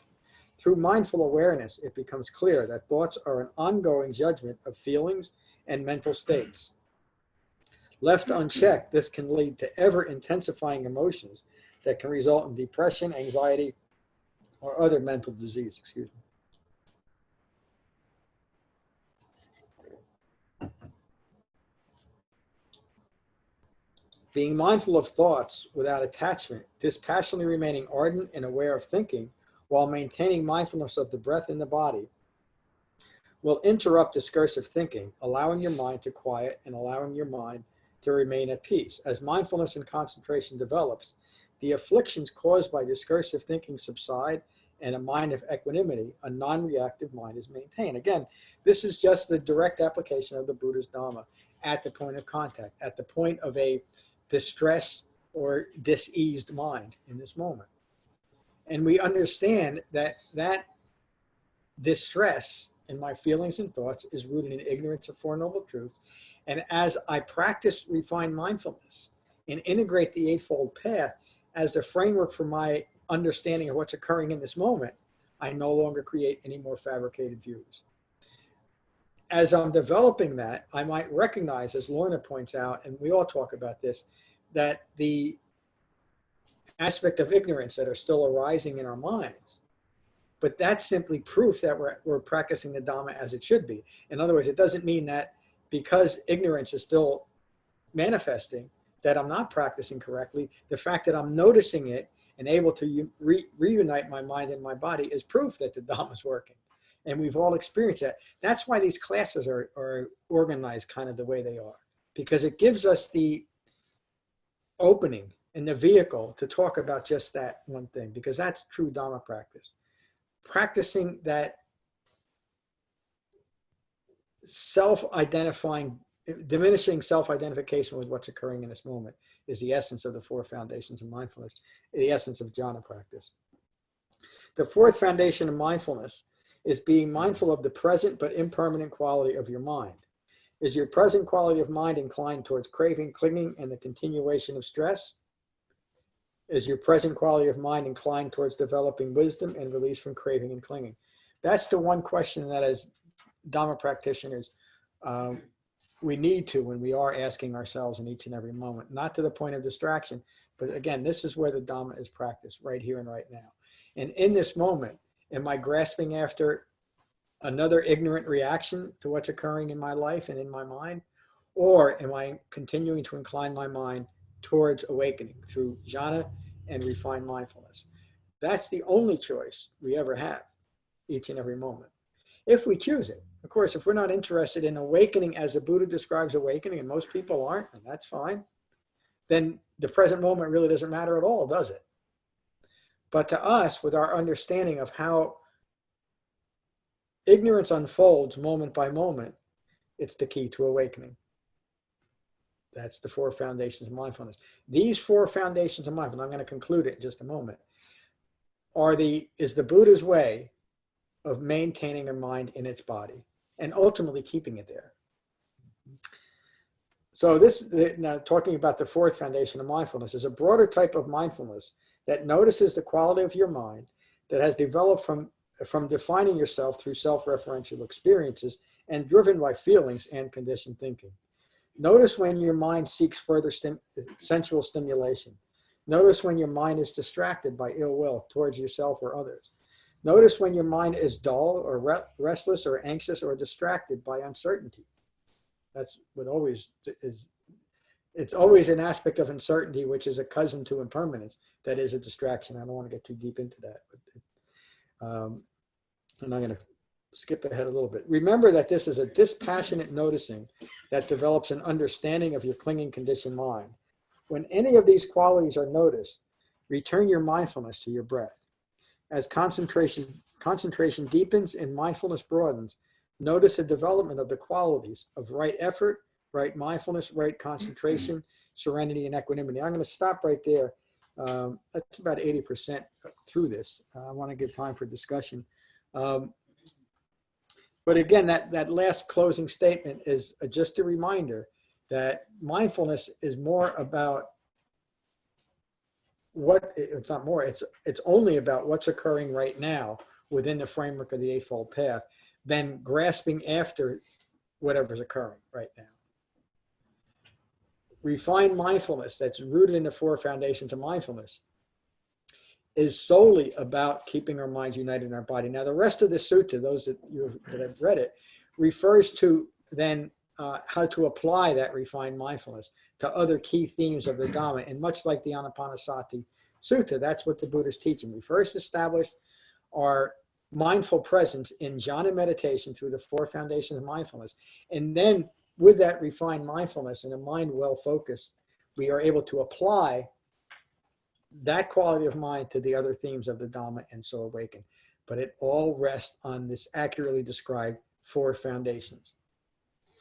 Through mindful awareness, it becomes clear that thoughts are an ongoing judgment of feelings and mental states. Left unchecked, this can lead to ever-intensifying emotions that can result in depression, anxiety, or other mental disease. Excuse me. Being mindful of thoughts without attachment, dispassionately remaining ardent and aware of thinking while maintaining mindfulness of the breath in the body, will interrupt discursive thinking, allowing your mind to quiet and allowing your mind to remain at peace. As mindfulness and concentration develops, the afflictions caused by discursive thinking subside and a mind of equanimity, a non-reactive mind, is maintained. Again, this is just the direct application of the Buddha's Dhamma at the point of contact, at the point of a distress or diseased mind in this moment. And we understand that distress in my feelings and thoughts is rooted in ignorance of Four Noble Truths. And as I practice refined mindfulness and integrate the Eightfold Path as the framework for my understanding of what's occurring in this moment, I no longer create any more fabricated views. As I'm developing that, I might recognize, as Lorna points out, and we all talk about this, that the aspect of ignorance that are still arising in our minds, but that's simply proof that we're practicing the Dhamma as it should be. In other words, it doesn't mean that because ignorance is still manifesting, that I'm not practicing correctly, the fact that I'm noticing it and able to reunite my mind and my body is proof that the Dhamma is working. And we've all experienced that. That's why these classes are organized kind of the way they are, because it gives us the opening and the vehicle to talk about just that one thing, because that's true Dhamma practice. Practicing that self-identifying, diminishing self-identification with what's occurring in this moment is the essence of the Four Foundations of Mindfulness, the essence of jhana practice. The fourth foundation of mindfulness is being mindful of the present but impermanent quality of your mind. Is your present quality of mind inclined towards craving, clinging, and the continuation of stress? Is your present quality of mind inclined towards developing wisdom and release from craving and clinging? That's the one question that as Dhamma practitioners, we need to, when we are asking ourselves in each and every moment, not to the point of distraction, but again, this is where the Dhamma is practiced, right here and right now. And in this moment, am I grasping after another ignorant reaction to what's occurring in my life and in my mind? Or am I continuing to incline my mind towards awakening through jhana and refined mindfulness? That's the only choice we ever have, each and every moment, if we choose it. Of course, if we're not interested in awakening as the Buddha describes awakening, and most people aren't, and that's fine, then the present moment really doesn't matter at all, does it? But to us, with our understanding of how ignorance unfolds moment by moment, it's the key to awakening. That's the four foundations of mindfulness. These four foundations of mindfulness, I'm going to conclude it in just a moment, is the Buddha's way of maintaining a mind in its body and ultimately keeping it there. So now talking about the fourth foundation of mindfulness, is a broader type of mindfulness that notices the quality of your mind that has developed from defining yourself through self-referential experiences and driven by feelings and conditioned thinking. Notice when your mind seeks further sensual stimulation. Notice when your mind is distracted by ill will towards yourself or others. Notice when your mind is dull or restless or anxious or distracted by uncertainty. That's what always is. It's always an aspect of uncertainty, which is a cousin to impermanence. That is a distraction. I don't want to get too deep into that. But, and I'm going to skip ahead a little bit. Remember that this is a dispassionate noticing that develops an understanding of your clinging conditioned mind. When any of these qualities are noticed, return your mindfulness to your breath. As concentration deepens and mindfulness broadens, notice the development of the qualities of right effort, right mindfulness, right concentration, serenity, and equanimity. I'm going to stop right there. That's about 80% through this. I want to give time for discussion. But again, that last closing statement is just a reminder that mindfulness is more about it's not more, it's only about what's occurring right now within the framework of the Eightfold Path, than grasping after whatever's occurring right now. Refined mindfulness that's rooted in the four foundations of mindfulness is solely about keeping our minds united in our body. Now, the rest of the sutta, those that have read it, refers to then how to apply that refined mindfulness to other key themes of the Dhamma. And much like the Anapanasati Sutta, that's what the Buddha's teaching. We first established our mindful presence in jhana meditation through the four foundations of mindfulness. And then with that refined mindfulness and a mind well focused, we are able to apply that quality of mind to the other themes of the Dhamma and so awaken. But it all rests on this accurately described four foundations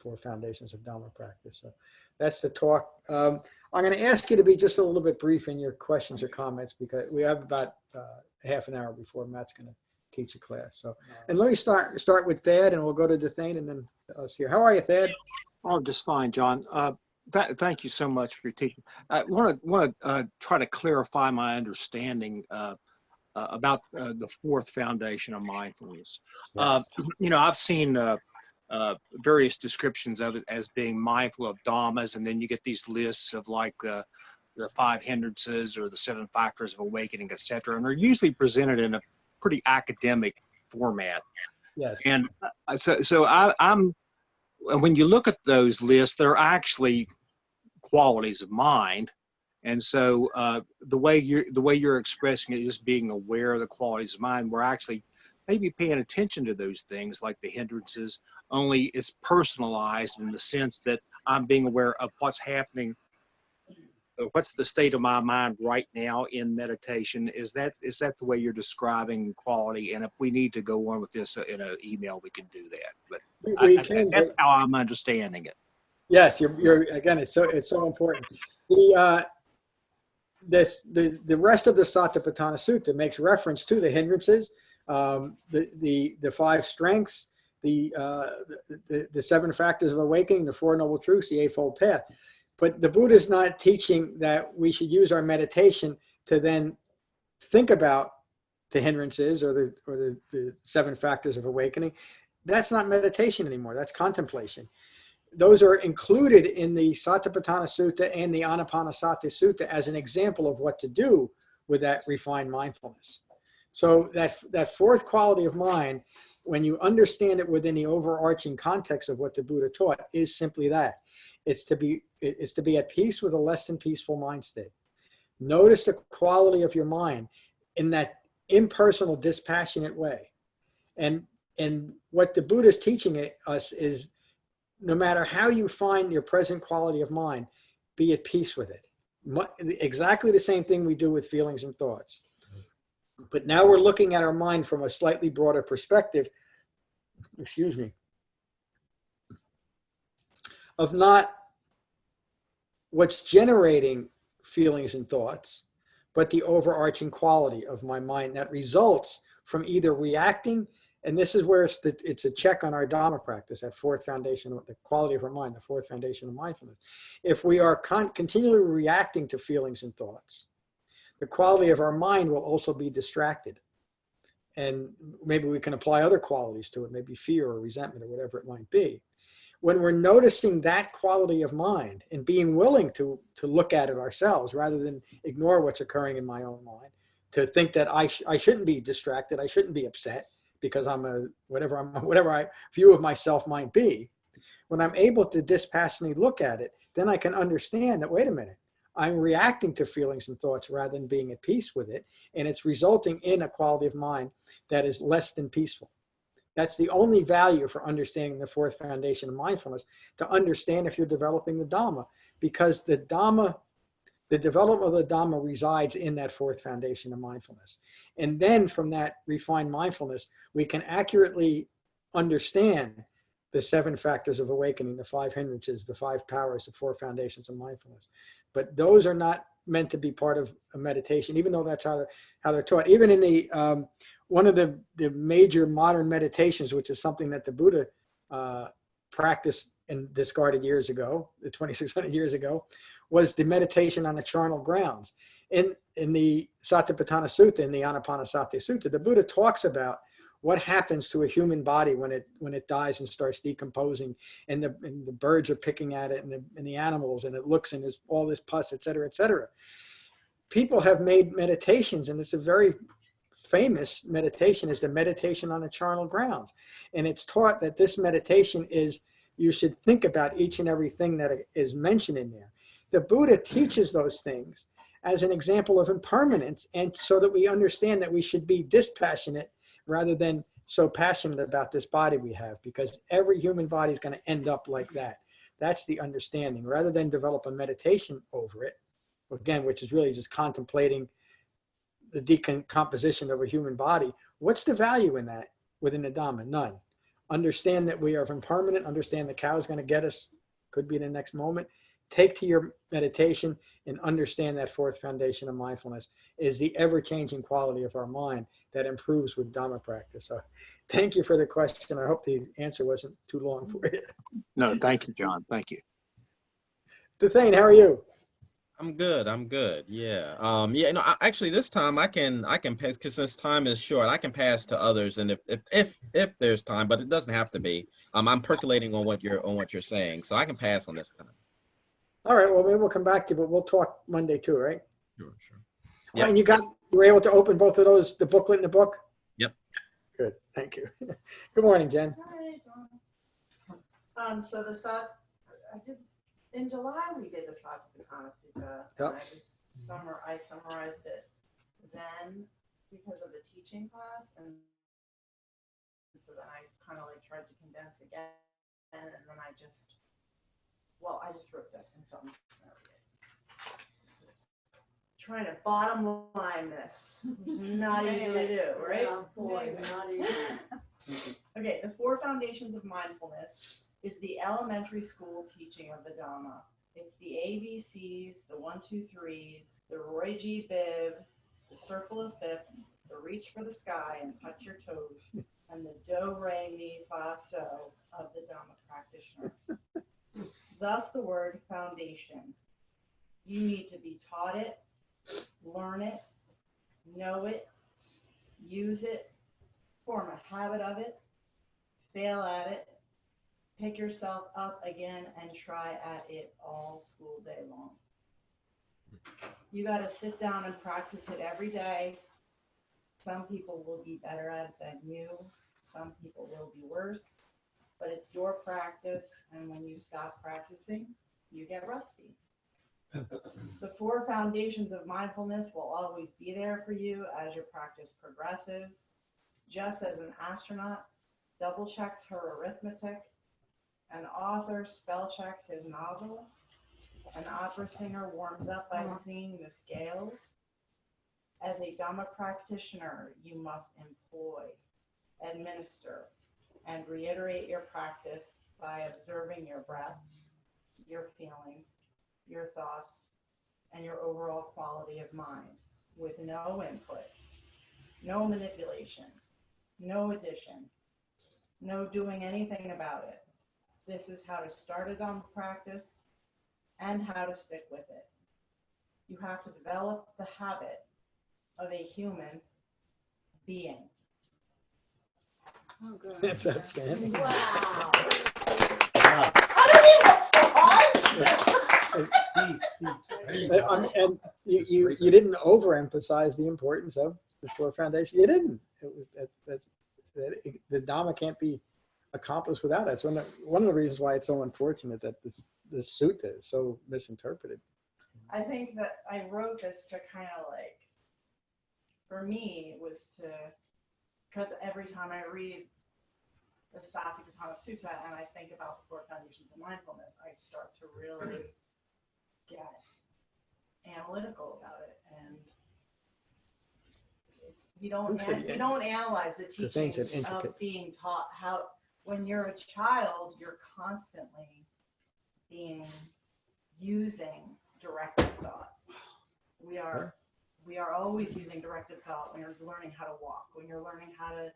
of Dhamma practice. So that's the talk. I'm going to ask you to be just a little bit brief in your questions or comments, because we have about half an hour before Matt's going to teach a class. So, and let me start with Thad, and we'll go to Thane, and then us here. How are you, Thad? Oh, just fine, John. Thank you so much for your teaching. I want to try to clarify my understanding about the fourth foundation of mindfulness. Yes. I've seen various descriptions of it as being mindful of dhammas, and then you get these lists of like the 5 hindrances or the 7 factors of awakening, etc. And they're usually presented in a pretty academic format. Yes. And so I'm when you look at those lists, they're actually qualities of mind. And so the way you're expressing it, just being aware of the qualities of mind, we're actually maybe paying attention to those things like the hindrances, only it's personalized in the sense that I'm being aware of what's happening, what's the state of my mind right now in meditation. Is that the way you're describing quality? And if we need to go on with this in an email, we can do that. But that's how I'm understanding it. Yes, you're again. It's so important. The rest of the Satipatthana Sutta makes reference to the hindrances, the five strengths, the 7 factors of awakening, the 4 noble truths, the Eightfold Path. But the Buddha is not teaching that we should use our meditation to then think about the hindrances or the 7 factors of awakening. That's not meditation anymore. That's contemplation. Those are included in the Satipatthana Sutta and the Anapanasati Sutta as an example of what to do with that refined mindfulness. So that fourth quality of mind, when you understand it within the overarching context of what the Buddha taught, is simply that. It's to be at peace with a less than peaceful mind state. Notice the quality of your mind in that impersonal, dispassionate way. And what the Buddha is teaching us is, no matter how you find your present quality of mind, be at peace with it. Exactly the same thing we do with feelings and thoughts. But now we're looking at our mind from a slightly broader perspective, excuse me, of not what's generating feelings and thoughts, but the overarching quality of my mind that results from either reacting, and this is where it's a check on our Dhamma practice, that fourth foundation, the quality of our mind, the fourth foundation of mindfulness. If we are continually reacting to feelings and thoughts, the quality of our mind will also be distracted. And maybe we can apply other qualities to it, maybe fear or resentment or whatever it might be. When we're noticing that quality of mind and being willing to look at it ourselves rather than ignore what's occurring in my own mind, to think that I shouldn't be distracted, I shouldn't be upset because I'm whatever I view of myself might be. When I'm able to dispassionately look at it, then I can understand that, wait a minute, I'm reacting to feelings and thoughts rather than being at peace with it, and it's resulting in a quality of mind that is less than peaceful. That's the only value for understanding the fourth foundation of mindfulness, to understand if you're developing the Dhamma, because the Dhamma, the development of the Dhamma resides in that fourth foundation of mindfulness. And then from that refined mindfulness, we can accurately understand the 7 factors of awakening, the 5 hindrances, the 5 powers, the 4 foundations of mindfulness. But those are not meant to be part of a meditation, even though that's how they're taught. Even in the one of the major modern meditations, which is something that the Buddha practiced and discarded years ago, 2,600 years ago, was the meditation on the charnel grounds. In the Satipatthana Sutta, in the Anapanasati Sutta, the Buddha talks about what happens to a human body when it dies and starts decomposing, and the birds are picking at it, and the animals, and it looks, and there's all this pus, et cetera, et cetera. People have made meditations, and it's a very famous meditation, is the meditation on the charnel grounds. And it's taught that this meditation is, you should think about each and everything that is mentioned in there. The Buddha teaches those things as an example of impermanence, and so that we understand that we should be dispassionate rather than so passionate about this body we have, because every human body is going to end up like that. That's the understanding, rather than develop a meditation over it, again, which is really just contemplating the decomposition of a human body. What's the value in that within the Dhamma? None. Understand that we are impermanent, understand the cow's going to get us, could be in the next moment. Take to your meditation and understand that fourth foundation of mindfulness is the ever-changing quality of our mind that improves with Dhamma practice. So thank you for the question. I hope the answer wasn't too long for you. No, thank you, John. Thank you. Thane, how are you? I'm good. Yeah. Yeah. No, actually, this time I can pass, because since time is short, I can pass to others, and if there's time, but it doesn't have to be. I'm percolating on what you're saying, so I can pass on this time. All right. Well, maybe we'll come back to you, but we'll talk Monday too, right? Sure. Yeah. And you were able to open both of those, the booklet and the book? Yep. Good. Thank you. Good morning, Jen. Hi, So I did in July. We did the Satipatthana Sutta. Yep. And I summarized it then because of the teaching class, and so then I kind of like tried to condense again, and then I just wrote this, and so I'm just gonna read it. This is trying to bottom line this, which is not easy to do, right? Oh, boy, not easy. Okay, the Four Foundations of Mindfulness is the elementary school teaching of the Dhamma. It's the ABCs, the 1, 2, 3s, the Roy G. Biv, the circle of fifths, the reach for the sky and touch your toes, and the do, re, mi, fa, so of the Dhamma practitioner. Thus the word foundation. You need to be taught it, learn it, know it, use it, form a habit of it, fail at it, pick yourself up again and try at it all school day long. You got to sit down and practice it every day. Some people will be better at it than you. Some people will be worse. But it's your practice, and when you stop practicing, you get rusty. The Four Foundations of Mindfulness will always be there for you as your practice progresses. Just as an astronaut double checks her arithmetic, an author spell checks his novel, an opera singer warms up by singing the scales. As a Dhamma practitioner, you must employ, administer, and reiterate your practice by observing your breath, your feelings, your thoughts, and your overall quality of mind with no input, no manipulation, no addition, no doing anything about it. This is how to start a Dhamma practice and how to stick with it. You have to develop the habit of a human being. Oh, good. That's outstanding. Wow. Wow. Steve. And you didn't overemphasize the importance of the Four Foundations. You didn't. It was the Dhamma can't be accomplished without it. It's one of the reasons why it's so unfortunate that this sutta is so misinterpreted. I think that I wrote this to kind of like, for me, it was to, because every time I read the Satipatthana Sutta and I think about the Four Foundations of Mindfulness, I start to really get analytical about it. And you don't analyze the teachings of being taught how, when you're a child, you're constantly using directed thought. We are always using directed thought when you're learning how to walk, when you're learning how to,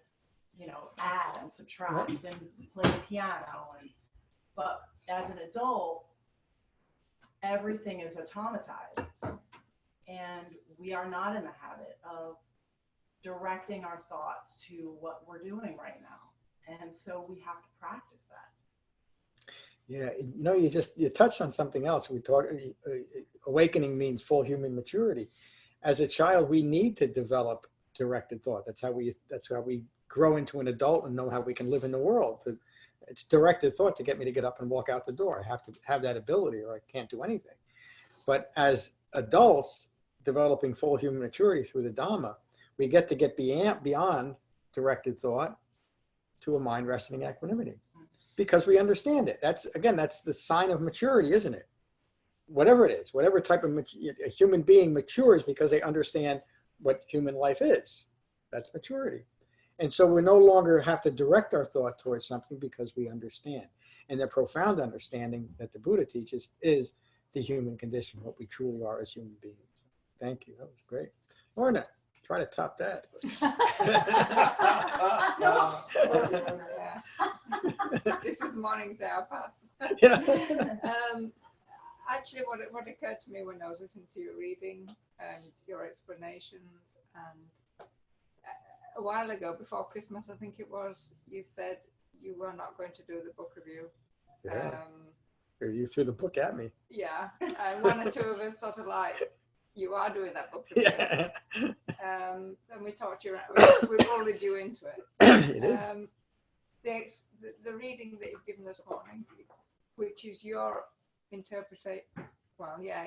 add and subtract and play the piano. But as an adult, everything is automatized, and we are not in the habit of directing our thoughts to what we're doing right now. And so we have to practice that. Yeah, you touched on something else. We talked. Awakening means full human maturity. As a child, we need to develop directed thought. That's how we grow into an adult and know how we can live in the world. It's directed thought to get me to get up and walk out the door. I have to have that ability, or I can't do anything. But as adults, developing full human maturity through the Dhamma, we get to get beyond directed thought to a mind resting in equanimity, because we understand it. That's the sign of maturity, isn't it? Whatever it is, whatever type of a human being matures because they understand what human life is. That's maturity. And so we no longer have to direct our thought towards something because we understand. And the profound understanding that the Buddha teaches is the human condition, what we truly are as human beings. Thank you. That was great. Lorna, try to top that. This is morning's hour pass. Yeah. Actually, what occurred to me when I was listening to your reading and your explanations, and a while ago, before Christmas, I think it was, you said you were not going to do the book review. Yeah. You threw the book at me. Yeah, and one or two of us sort of like, you are doing that book review. Yeah. And we talked you around, we rolled you into it. You did. the reading that you've given this morning, which is your interpretation,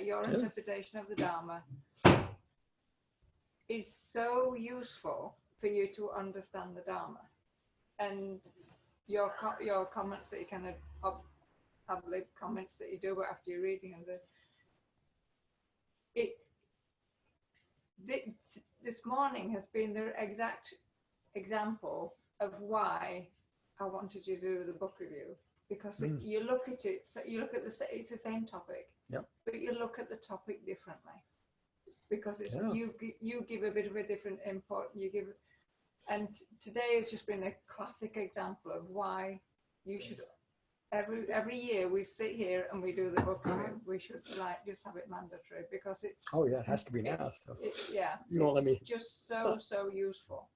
your interpretation of the Dhamma, is so useful for you to understand the Dhamma. And your comments that you kind of public comments that you do after your reading, and this morning has been the exact example of why I wanted you to do the book review, because you look at it, so you look at it's the same topic, but you look at the topic differently, because it's you give a bit of a different input. And today has just been a classic example of why you should. Every year we sit here and we do the book review. We should just have it mandatory, because it's. Oh yeah, it has to be now. So. You won't let me. Just so useful.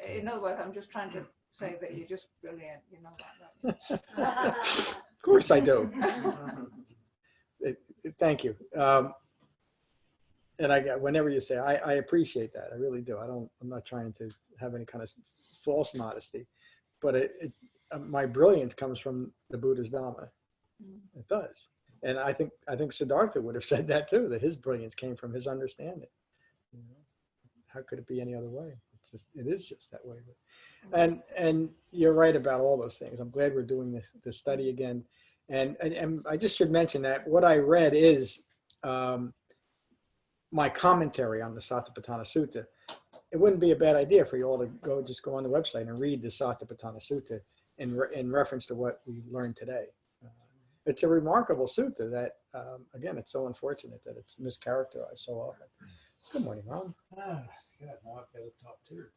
In other words, I'm just trying to say that you're just brilliant. You know that, don't you? Of course I do. Thank you. And whenever you say, I appreciate that. I really do. I'm not trying to have any kind of false modesty, but my brilliance comes from the Buddha's Dhamma. It does. And I think Siddhartha would have said that too, that his brilliance came from his understanding. You know? How could it be any other way? It is just that way. And you're right about all those things. I'm glad we're doing this study again. And I just should mention that what I read is my commentary on the Satipatthana Sutta. It wouldn't be a bad idea for you all to go on the website and read the Satipatthana Sutta in reference to what we learned today. It's a remarkable sutta that, again, it's so unfortunate that it's mischaracterized so often. Good morning, Ron. Ah, good. Now I've got to talk to her.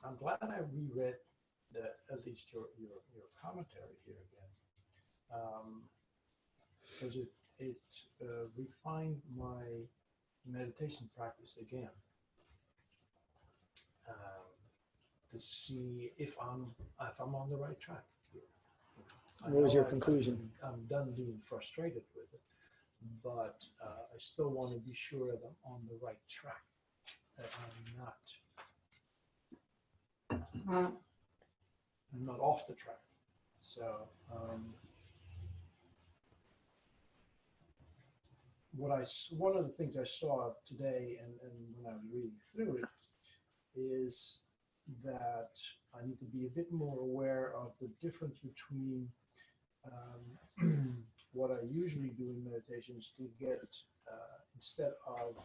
I'm glad I reread at least your commentary here again, because it refined my meditation practice again, to see if I'm on the right track here. What was your conclusion? I'm done being frustrated with it, but I still want to be sure that I'm on the right track, that I'm not off the track. So one of the things I saw today and when I was reading through it is that I need to be a bit more aware of the difference between what I usually do in meditation is to get, instead of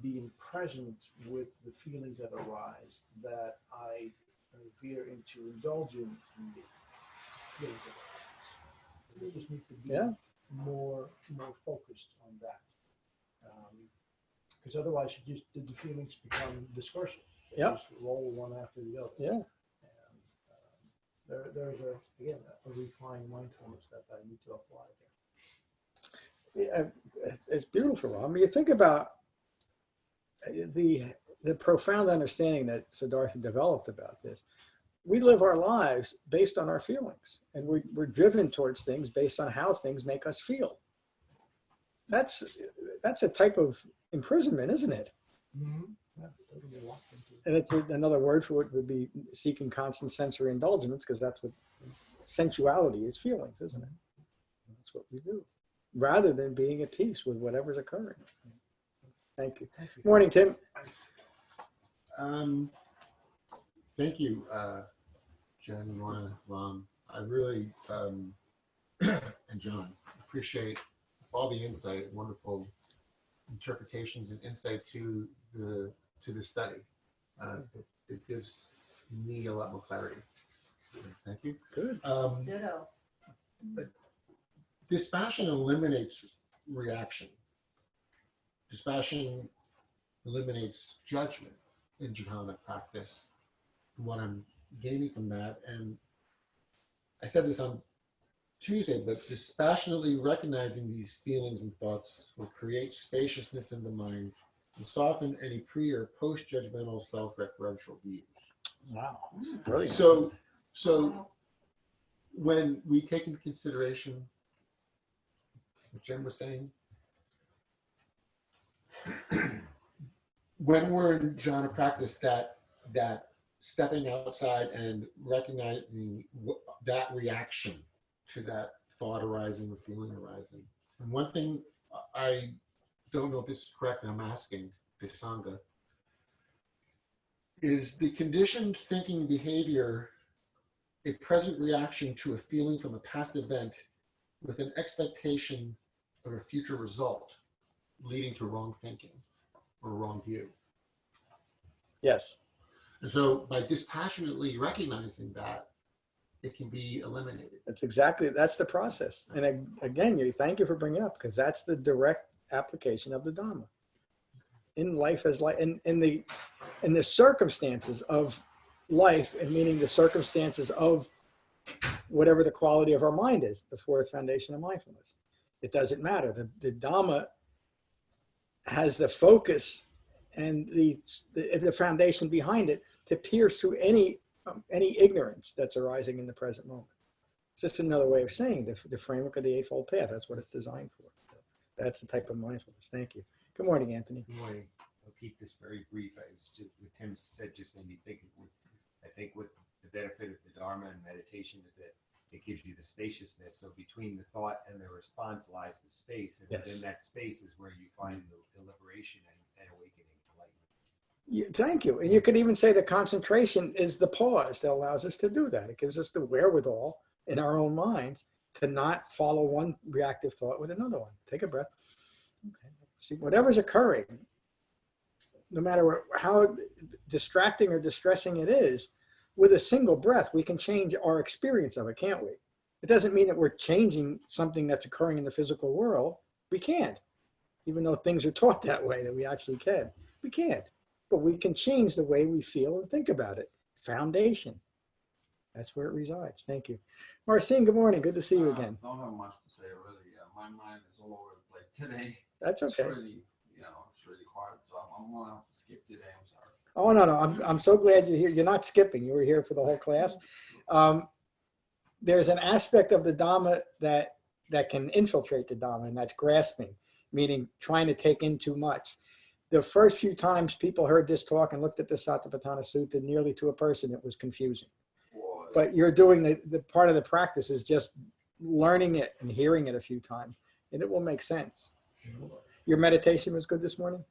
being present with the feelings that arise, that I veer into indulging in the feelings that arise. I just need to be more focused on that. Because otherwise the feelings become discursive. They just roll one after the other. Yeah. And there's a refined mindfulness that I need to apply there. Yeah, it's beautiful. I mean, you think about the profound understanding that Siddhartha developed about this. We live our lives based on our feelings, and we're driven towards things based on how things make us feel. That's a type of imprisonment, isn't it? Mm-hmm. Yeah, totally locked into it. And it's another word for it would be seeking constant sensory indulgence, because that's what sensuality is, feelings, isn't it? That's what we do, rather than being at peace with whatever's occurring. Thank you. Thank you. Morning, Tim. Thank you, Jen, Lorna, Ron. I really, and John, appreciate all the insight, wonderful interpretations and insight to the study. It gives me a lot more clarity. Thank you. Good. Ditto. Dispassion eliminates reaction. Dispassion eliminates judgment in jhana practice. What I'm gaining from that, and I said this on Tuesday, but dispassionately recognizing these feelings and thoughts will create spaciousness in the mind and soften any pre or post-judgmental self-referential views. Wow, brilliant. So when we take into consideration what Jen was saying, when we're in jhana practice, that that stepping outside and recognizing that reaction to that thought arising or feeling arising. And one thing I don't know if this is correct, and I'm asking the sangha, is the conditioned thinking behavior a present reaction to a feeling from a past event with an expectation of a future result leading to wrong thinking or wrong view? Yes. And so by dispassionately recognizing that, it can be eliminated. That's the process. And again, thank you for bringing it up, because that's the direct application of the Dhamma. In life as life, in the circumstances of life, and meaning the circumstances of whatever the quality of our mind is, the fourth foundation of mindfulness. It doesn't matter. The Dhamma has the focus and the foundation behind it to pierce through any ignorance that's arising in the present moment. It's just another way of saying the framework of the Eightfold Path. That's what it's designed for. So that's the type of mindfulness. Thank you. Good morning, Anthony. Good morning. I'll keep this very brief. I was just, what Tim said just made me think. I think what the benefit of the Dharma and meditation is that it gives you the spaciousness. So between the thought and the response lies the space, and Yes. within that space is where you find the liberation and awakening, enlightenment. Yeah, thank you. And you could even say the concentration is the pause that allows us to do that. It gives us the wherewithal in our own minds to not follow one reactive thought with another one. Take a breath. Okay. See, whatever's occurring, no matter how distracting or distressing it is, with a single breath, we can change our experience of it, can't we? It doesn't mean that we're changing something that's occurring in the physical world. We can't, even though things are taught that way, that we actually can. We can't, but we can change the way we feel and think about it. Foundation. That's where it resides. Thank you. Marcin, good morning. Good to see you again. Don't have much to say, really. My mind is all over the place today. That's okay. It's really, it's really hard. So I'm going to have to skip today. I'm sorry. Oh, no. I'm so glad you're here. You're not skipping. You were here for the whole class. There's an aspect of the Dhamma that can infiltrate the Dhamma, and that's grasping, meaning trying to take in too much. The first few times people heard this talk and looked at the Satipatthana Sutta, nearly to a person, it was confusing. Boy. But you're doing the part of the practice is just learning it and hearing it a few times, and it will make sense. Your meditation was good this morning?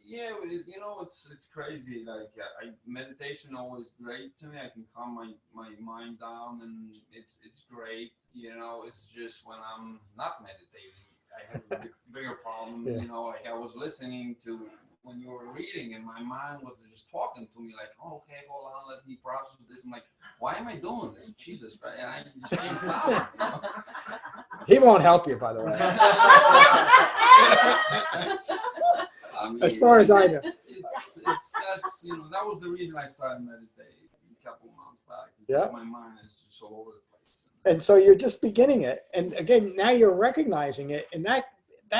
Yeah, it's crazy. Like meditation always great to me. I can calm my mind down, and it's great. It's just when I'm not meditating, I have a bigger problem. Yeah. Like I was listening to when you were reading, and my mind was just talking to me like, oh, okay, hold on, let me process this. I'm like, why am I doing this? Jesus, right? And I just can't stop. He won't help you, by the way. I mean, As far as I know. That was the reason I started meditating a couple months back. Yeah. My mind is just all over the place. And so you're just beginning it. And again, now you're recognizing it. And that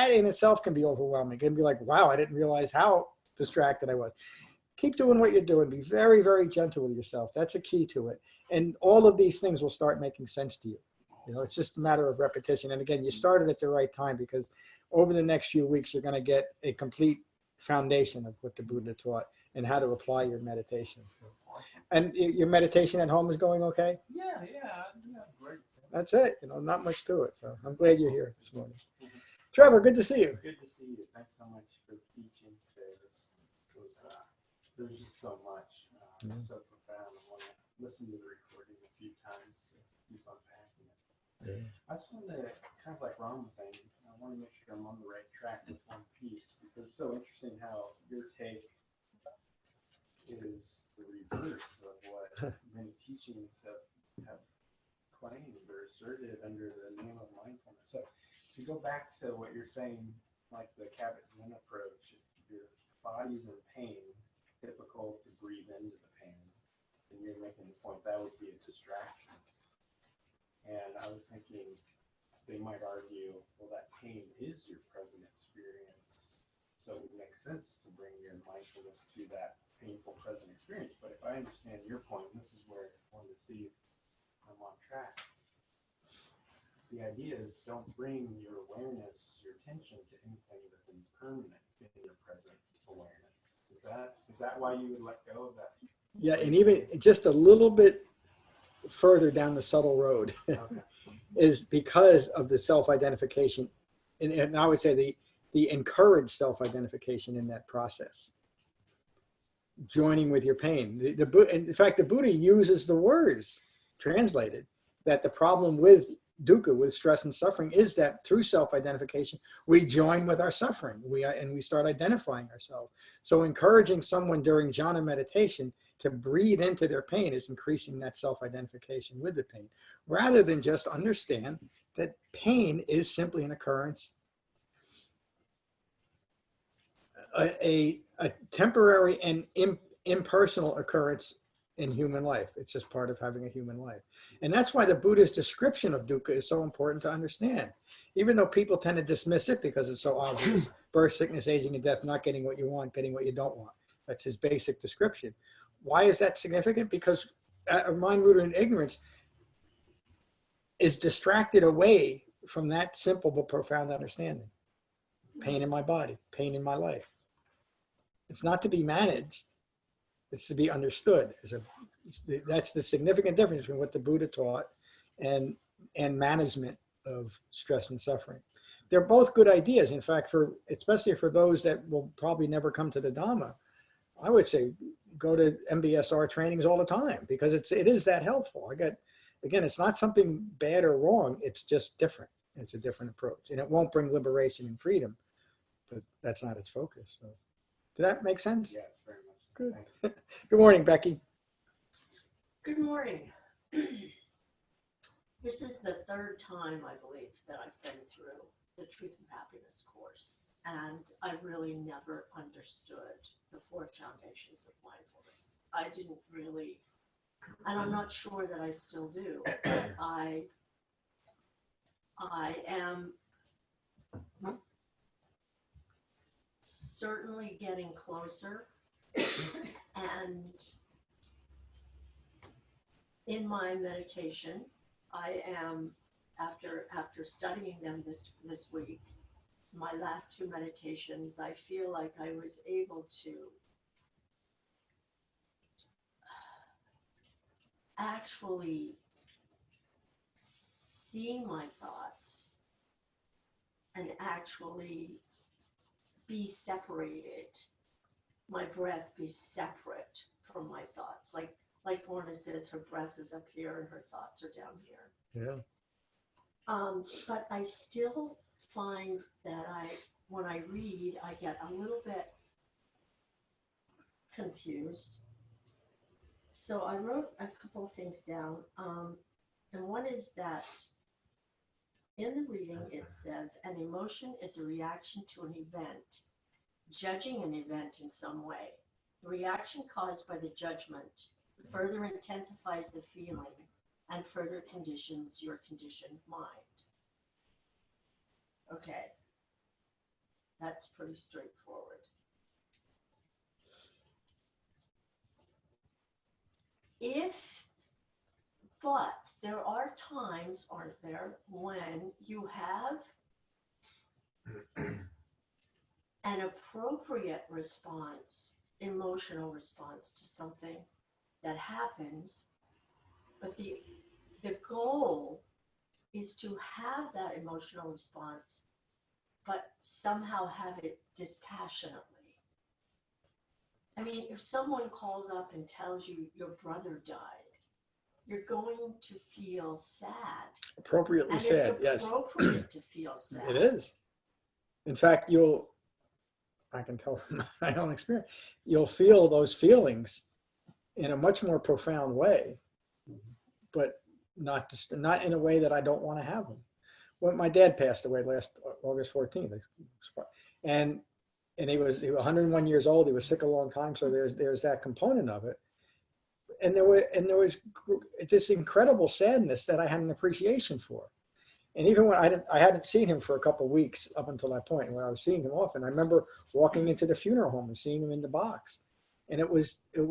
in itself can be overwhelming. It can be like, wow, I didn't realize how distracted I was. Keep doing what you're doing. Be very, very gentle with yourself. That's a key to it. And all of these things will start making sense to you. It's just a matter of repetition. And again, you started at the right time, because over the next few weeks, you're going to get a complete foundation of what the Buddha taught and how to apply your meditation. And your meditation at home is going okay? Yeah, great. That's it. Not much to it. So I'm glad you're here this morning. Trevor, good to see you. Good to see you. Thanks so much for teaching today. There's just so much. So profound. I want to listen to the recording a few times to keep unpacking it. Yeah. I just want to, kind of like Ron was saying, I want to make sure I'm on the right track with one piece, because it's so interesting how your take is the reverse of what many teachings have claimed or asserted under the name of mindfulness. So to go back to what you're saying, like the Kabat-Zinn approach, if your body's in pain, difficult to breathe into the pain, and you're making the point that would be a distraction. And I was thinking they might argue, well, that pain is your present experience, so it would make sense to bring your mindfulness to that painful present experience. But if I understand your point, and this is where I wanted to see if I'm on track, the idea is don't bring your awareness, your attention to anything that's impermanent in your present awareness. Is that why you would let go of that Yeah, and even just a little bit further down the subtle road is because of the self-identification, and I would say the encouraged self-identification in that process. Joining with your pain. In fact, the Buddha uses the words translated that the problem with dukkha, with stress and suffering, is that through self-identification, we join with our suffering. We start identifying ourselves. So encouraging someone during jhana meditation to breathe into their pain is increasing that self-identification with the pain, rather than just understand that pain is simply an occurrence, a temporary and impersonal occurrence in human life. It's just part of having a human life. And that's why the Buddha's description of dukkha is so important to understand. Even though people tend to dismiss it because it's so obvious, birth, sickness, aging, and death, not getting what you want, getting what you don't want. That's his basic description. Why is that significant? Because a mind rooted in ignorance is distracted away from that simple but profound understanding. Pain in my body, pain in my life. It's not to be managed, it's to be understood. That's the significant difference between what the Buddha taught and management of stress and suffering. They're both good ideas. In fact, especially for those that will probably never come to the Dhamma, I would say go to MBSR trainings all the time, because it is that helpful. Again, it's not something bad or wrong, it's just different. It's a different approach, and it won't bring liberation and freedom, but that's not its focus. So, did that make sense? Yes, very much. Good. Good morning, Becky. Good morning. This is the third time, I believe, that I've been through the Truth and Happiness course, and I really never understood the Four Foundations of Mindfulness. I didn't really, and I'm not sure that I still do. I am certainly getting closer, and in my meditation, I am, after studying them this week, my last two meditations, I feel like I was able to actually see my thoughts and actually be separated, my breath be separate from my thoughts. Like Lorna says, her breath is up here and her thoughts are down here. Yeah. But I still find that when I read, I get a little bit confused. So I wrote a couple of things down. And one is that in the reading, it says, an emotion is a reaction to an event, judging an event in some way. The reaction caused by the judgment further intensifies the feeling and further conditions your conditioned mind. Okay, that's pretty straightforward. But there are times, aren't there, when you have an appropriate response, emotional response to something that happens, but the goal is to have that emotional response, but somehow have it dispassionately. I mean, if someone calls up and tells you your brother died, you're going to feel sad. Appropriately sad, yes. It's appropriate to feel sad. It is. In fact, I can tell from my own experience, you'll feel those feelings in a much more profound way, but not in a way that I don't want to have them. When my dad passed away last August 14th, and he was 101 years old. He was sick a long time, so there's that component of it. And there was this incredible sadness that I had an appreciation for. And even when I hadn't seen him for a couple of weeks up until that point, when I was seeing him often, I remember walking into the funeral home and seeing him in the box. And it was the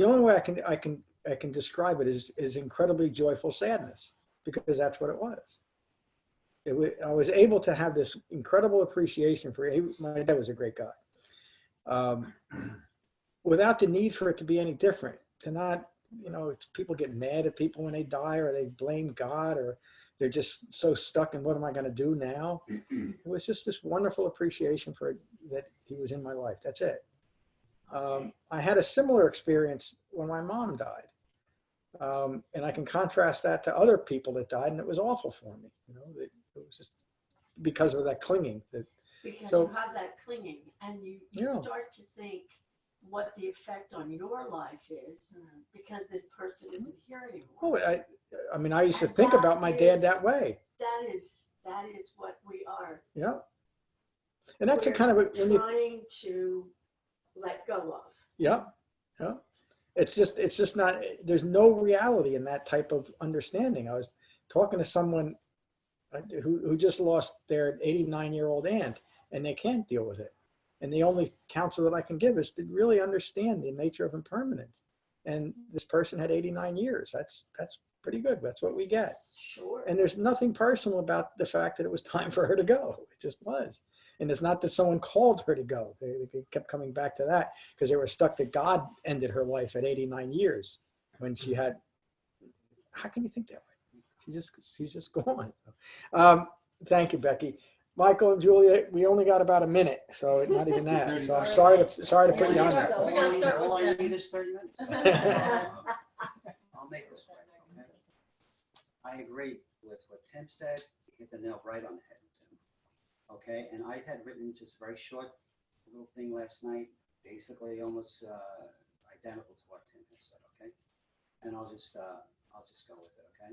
only way I can describe it is incredibly joyful sadness, because that's what it was. I was able to have this incredible appreciation for him. My dad was a great guy. without the need for it to be any different. To not, it's people get mad at people when they die, or they blame God, or they're just so stuck in what am I going to do now? It was just this wonderful appreciation for that he was in my life. That's it. I had a similar experience when my mom died. And I can contrast that to other people that died, and it was awful for me. It was just because of that clinging. Because So- you have that clinging, and you Yeah. start to think what the effect on your life is because this person isn't here anymore. Oh, I mean, I used to And think that about my dad is- that way. That is what we are. Yeah. And that's a We're kind of, when you, trying to let go of. yeah. It's just not, there's no reality in that type of understanding. I was talking to someone who just lost their 89-year-old aunt, and they can't deal with it. And the only counsel that I can give is to really understand the nature of impermanence. And this person had 89 years. That's pretty good. That's what we get. Sure. And there's nothing personal about the fact that it was time for her to go. It just was. And it's not that someone called her to go. They kept coming back to that because they were stuck that God ended her life at 89 years when she had, how can you think that way? She's just gone. Thank you, Becky. Michael and Julia, we only got about a minute, so not even that. So I'm sorry to put you on that. We gotta start with All I that. need is 30 minutes. I'll make this quick. Okay? I agree with what Tim said. You hit the nail right on the head, Tim. Okay, and I had written just a very short little thing last night, basically almost identical to what Tim has said. Okay, and I'll just go with it. Okay,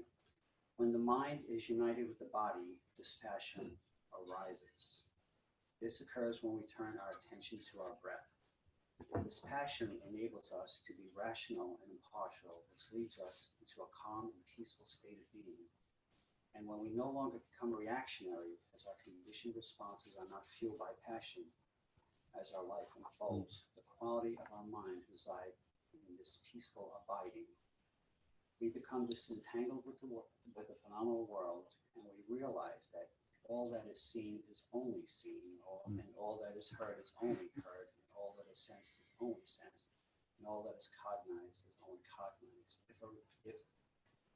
when the mind is united with the body, dispassion arises. This occurs when we turn our attention to our breath. This passion enables us to be rational and impartial, which leads us into a calm and peaceful state of being. And when we no longer become reactionary, as our conditioned responses are not fueled by passion, as our life unfolds, the quality of our mind resides in this peaceful abiding. We become disentangled with the phenomenal world, and we realize that all that is seen is only seen, and all that is heard is only heard, and all that is sensed is only sensed, and all that is cognized is only cognized.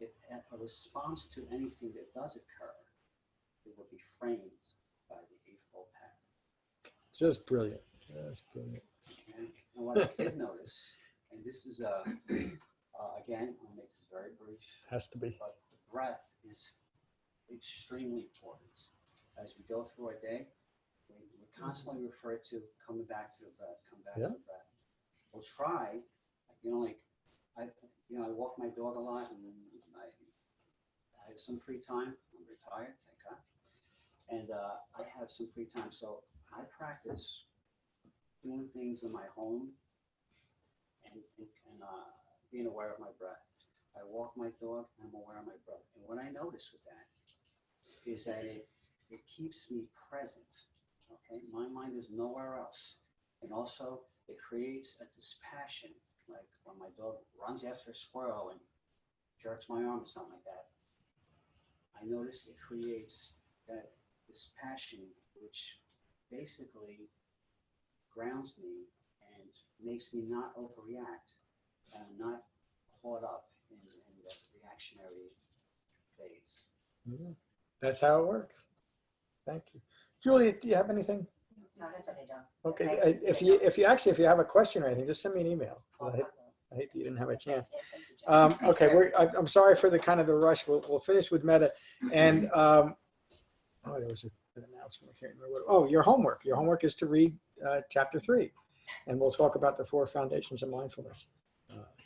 If a response to anything that does occur, it will be framed by the Eightfold Path. Just brilliant. Just brilliant. And what I did notice, and this is, again, I'll make this very brief. Has to be. But the breath is extremely important. As we go through our day, we constantly refer to coming back to the breath, come back to the breath. We'll try, I walk my dog a lot, and I have some free time. I'm retired, thank God. And I have some free time, so I practice doing things in my home and being aware of my breath. I walk my dog, and I'm aware of my breath. And what I notice with that is that it keeps me present. Okay, my mind is nowhere else, and also it creates a dispassion. Like when my dog runs after a squirrel and jerks my arm or something like that, I notice it creates that dispassion, which basically grounds me and makes me not overreact and not caught up in the reactionary phase. Mm-hmm. That's how it works. Thank you. Julia, do you have anything? No, that's okay, John. Okay. If you have a question or anything, just send me an email. I hate that you didn't have a chance. Okay, I'm sorry for the kind of the rush. We'll finish with metta. And there was an announcement. I can't remember what. Your homework. Your homework is to read chapter 3, and we'll talk about the 4 Foundations of Mindfulness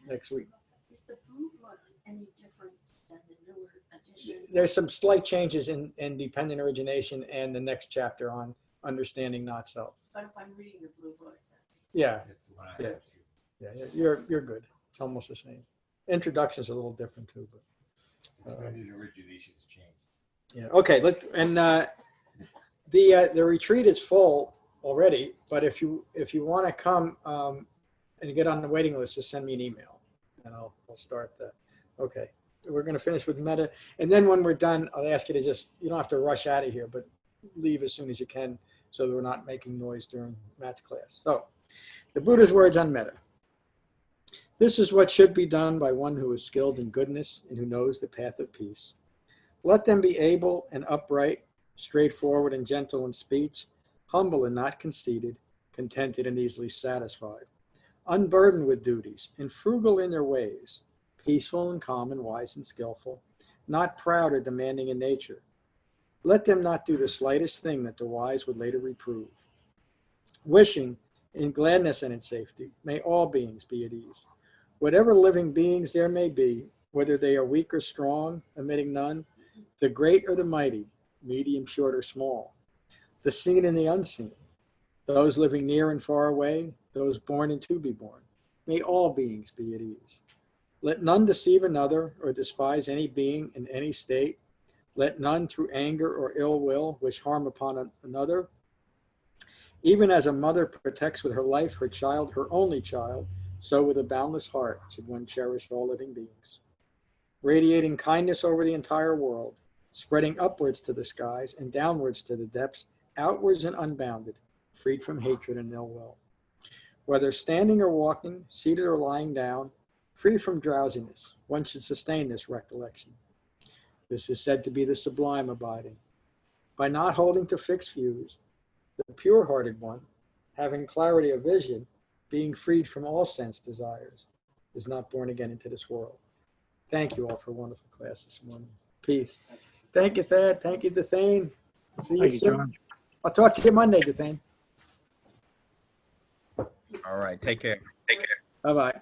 next week. Is the blue book any different than the newer edition? There's some slight changes in dependent origination and the next chapter on understanding not self. But if I'm reading the blue book, that's Yeah. That's the one I have too. Yeah, you're good. It's almost the same. Introduction's a little different too, but Expanded originations change. yeah. Okay, the retreat is full already, but if you want to come and get on the waiting list, just send me an email and I'll start that. Okay. We're going to finish with metta, and then when we're done, I'll ask you to you don't have to rush out of here, but leave as soon as you can so that we're not making noise during Matt's class. So, the Buddha's words on metta. This is what should be done by one who is skilled in goodness and who knows the path of peace. Let them be able and upright, straightforward and gentle in speech, humble and not conceited, contented and easily satisfied, unburdened with duties, and frugal in their ways, peaceful and calm and wise and skillful, not proud or demanding in nature. Let them not do the slightest thing that the wise would later reprove. Wishing in gladness and in safety, may all beings be at ease. Whatever living beings there may be, whether they are weak or strong, omitting none, the great or the mighty, medium, short, or small, the seen and the unseen, those living near and far away, those born and to be born, may all beings be at ease. Let none deceive another or despise any being in any state. Let none through anger or ill will wish harm upon another. Even as a mother protects with her life her child, her only child, so with a boundless heart should one cherish all living beings. Radiating kindness over the entire world, spreading upwards to the skies and downwards to the depths, outwards and unbounded, freed from hatred and ill will. Whether standing or walking, seated or lying down, free from drowsiness, one should sustain this recollection. This is said to be the sublime abiding. By not holding to fixed views, the pure-hearted one, having clarity of vision, being freed from all sense desires, is not born again into this world. Thank you all for a wonderful class this morning. Peace. Thank you, Thad. Thank you, Dathane. See you Thank you, soon. John. I'll talk to you Monday, Dathane. All right. Take care. Bye-bye.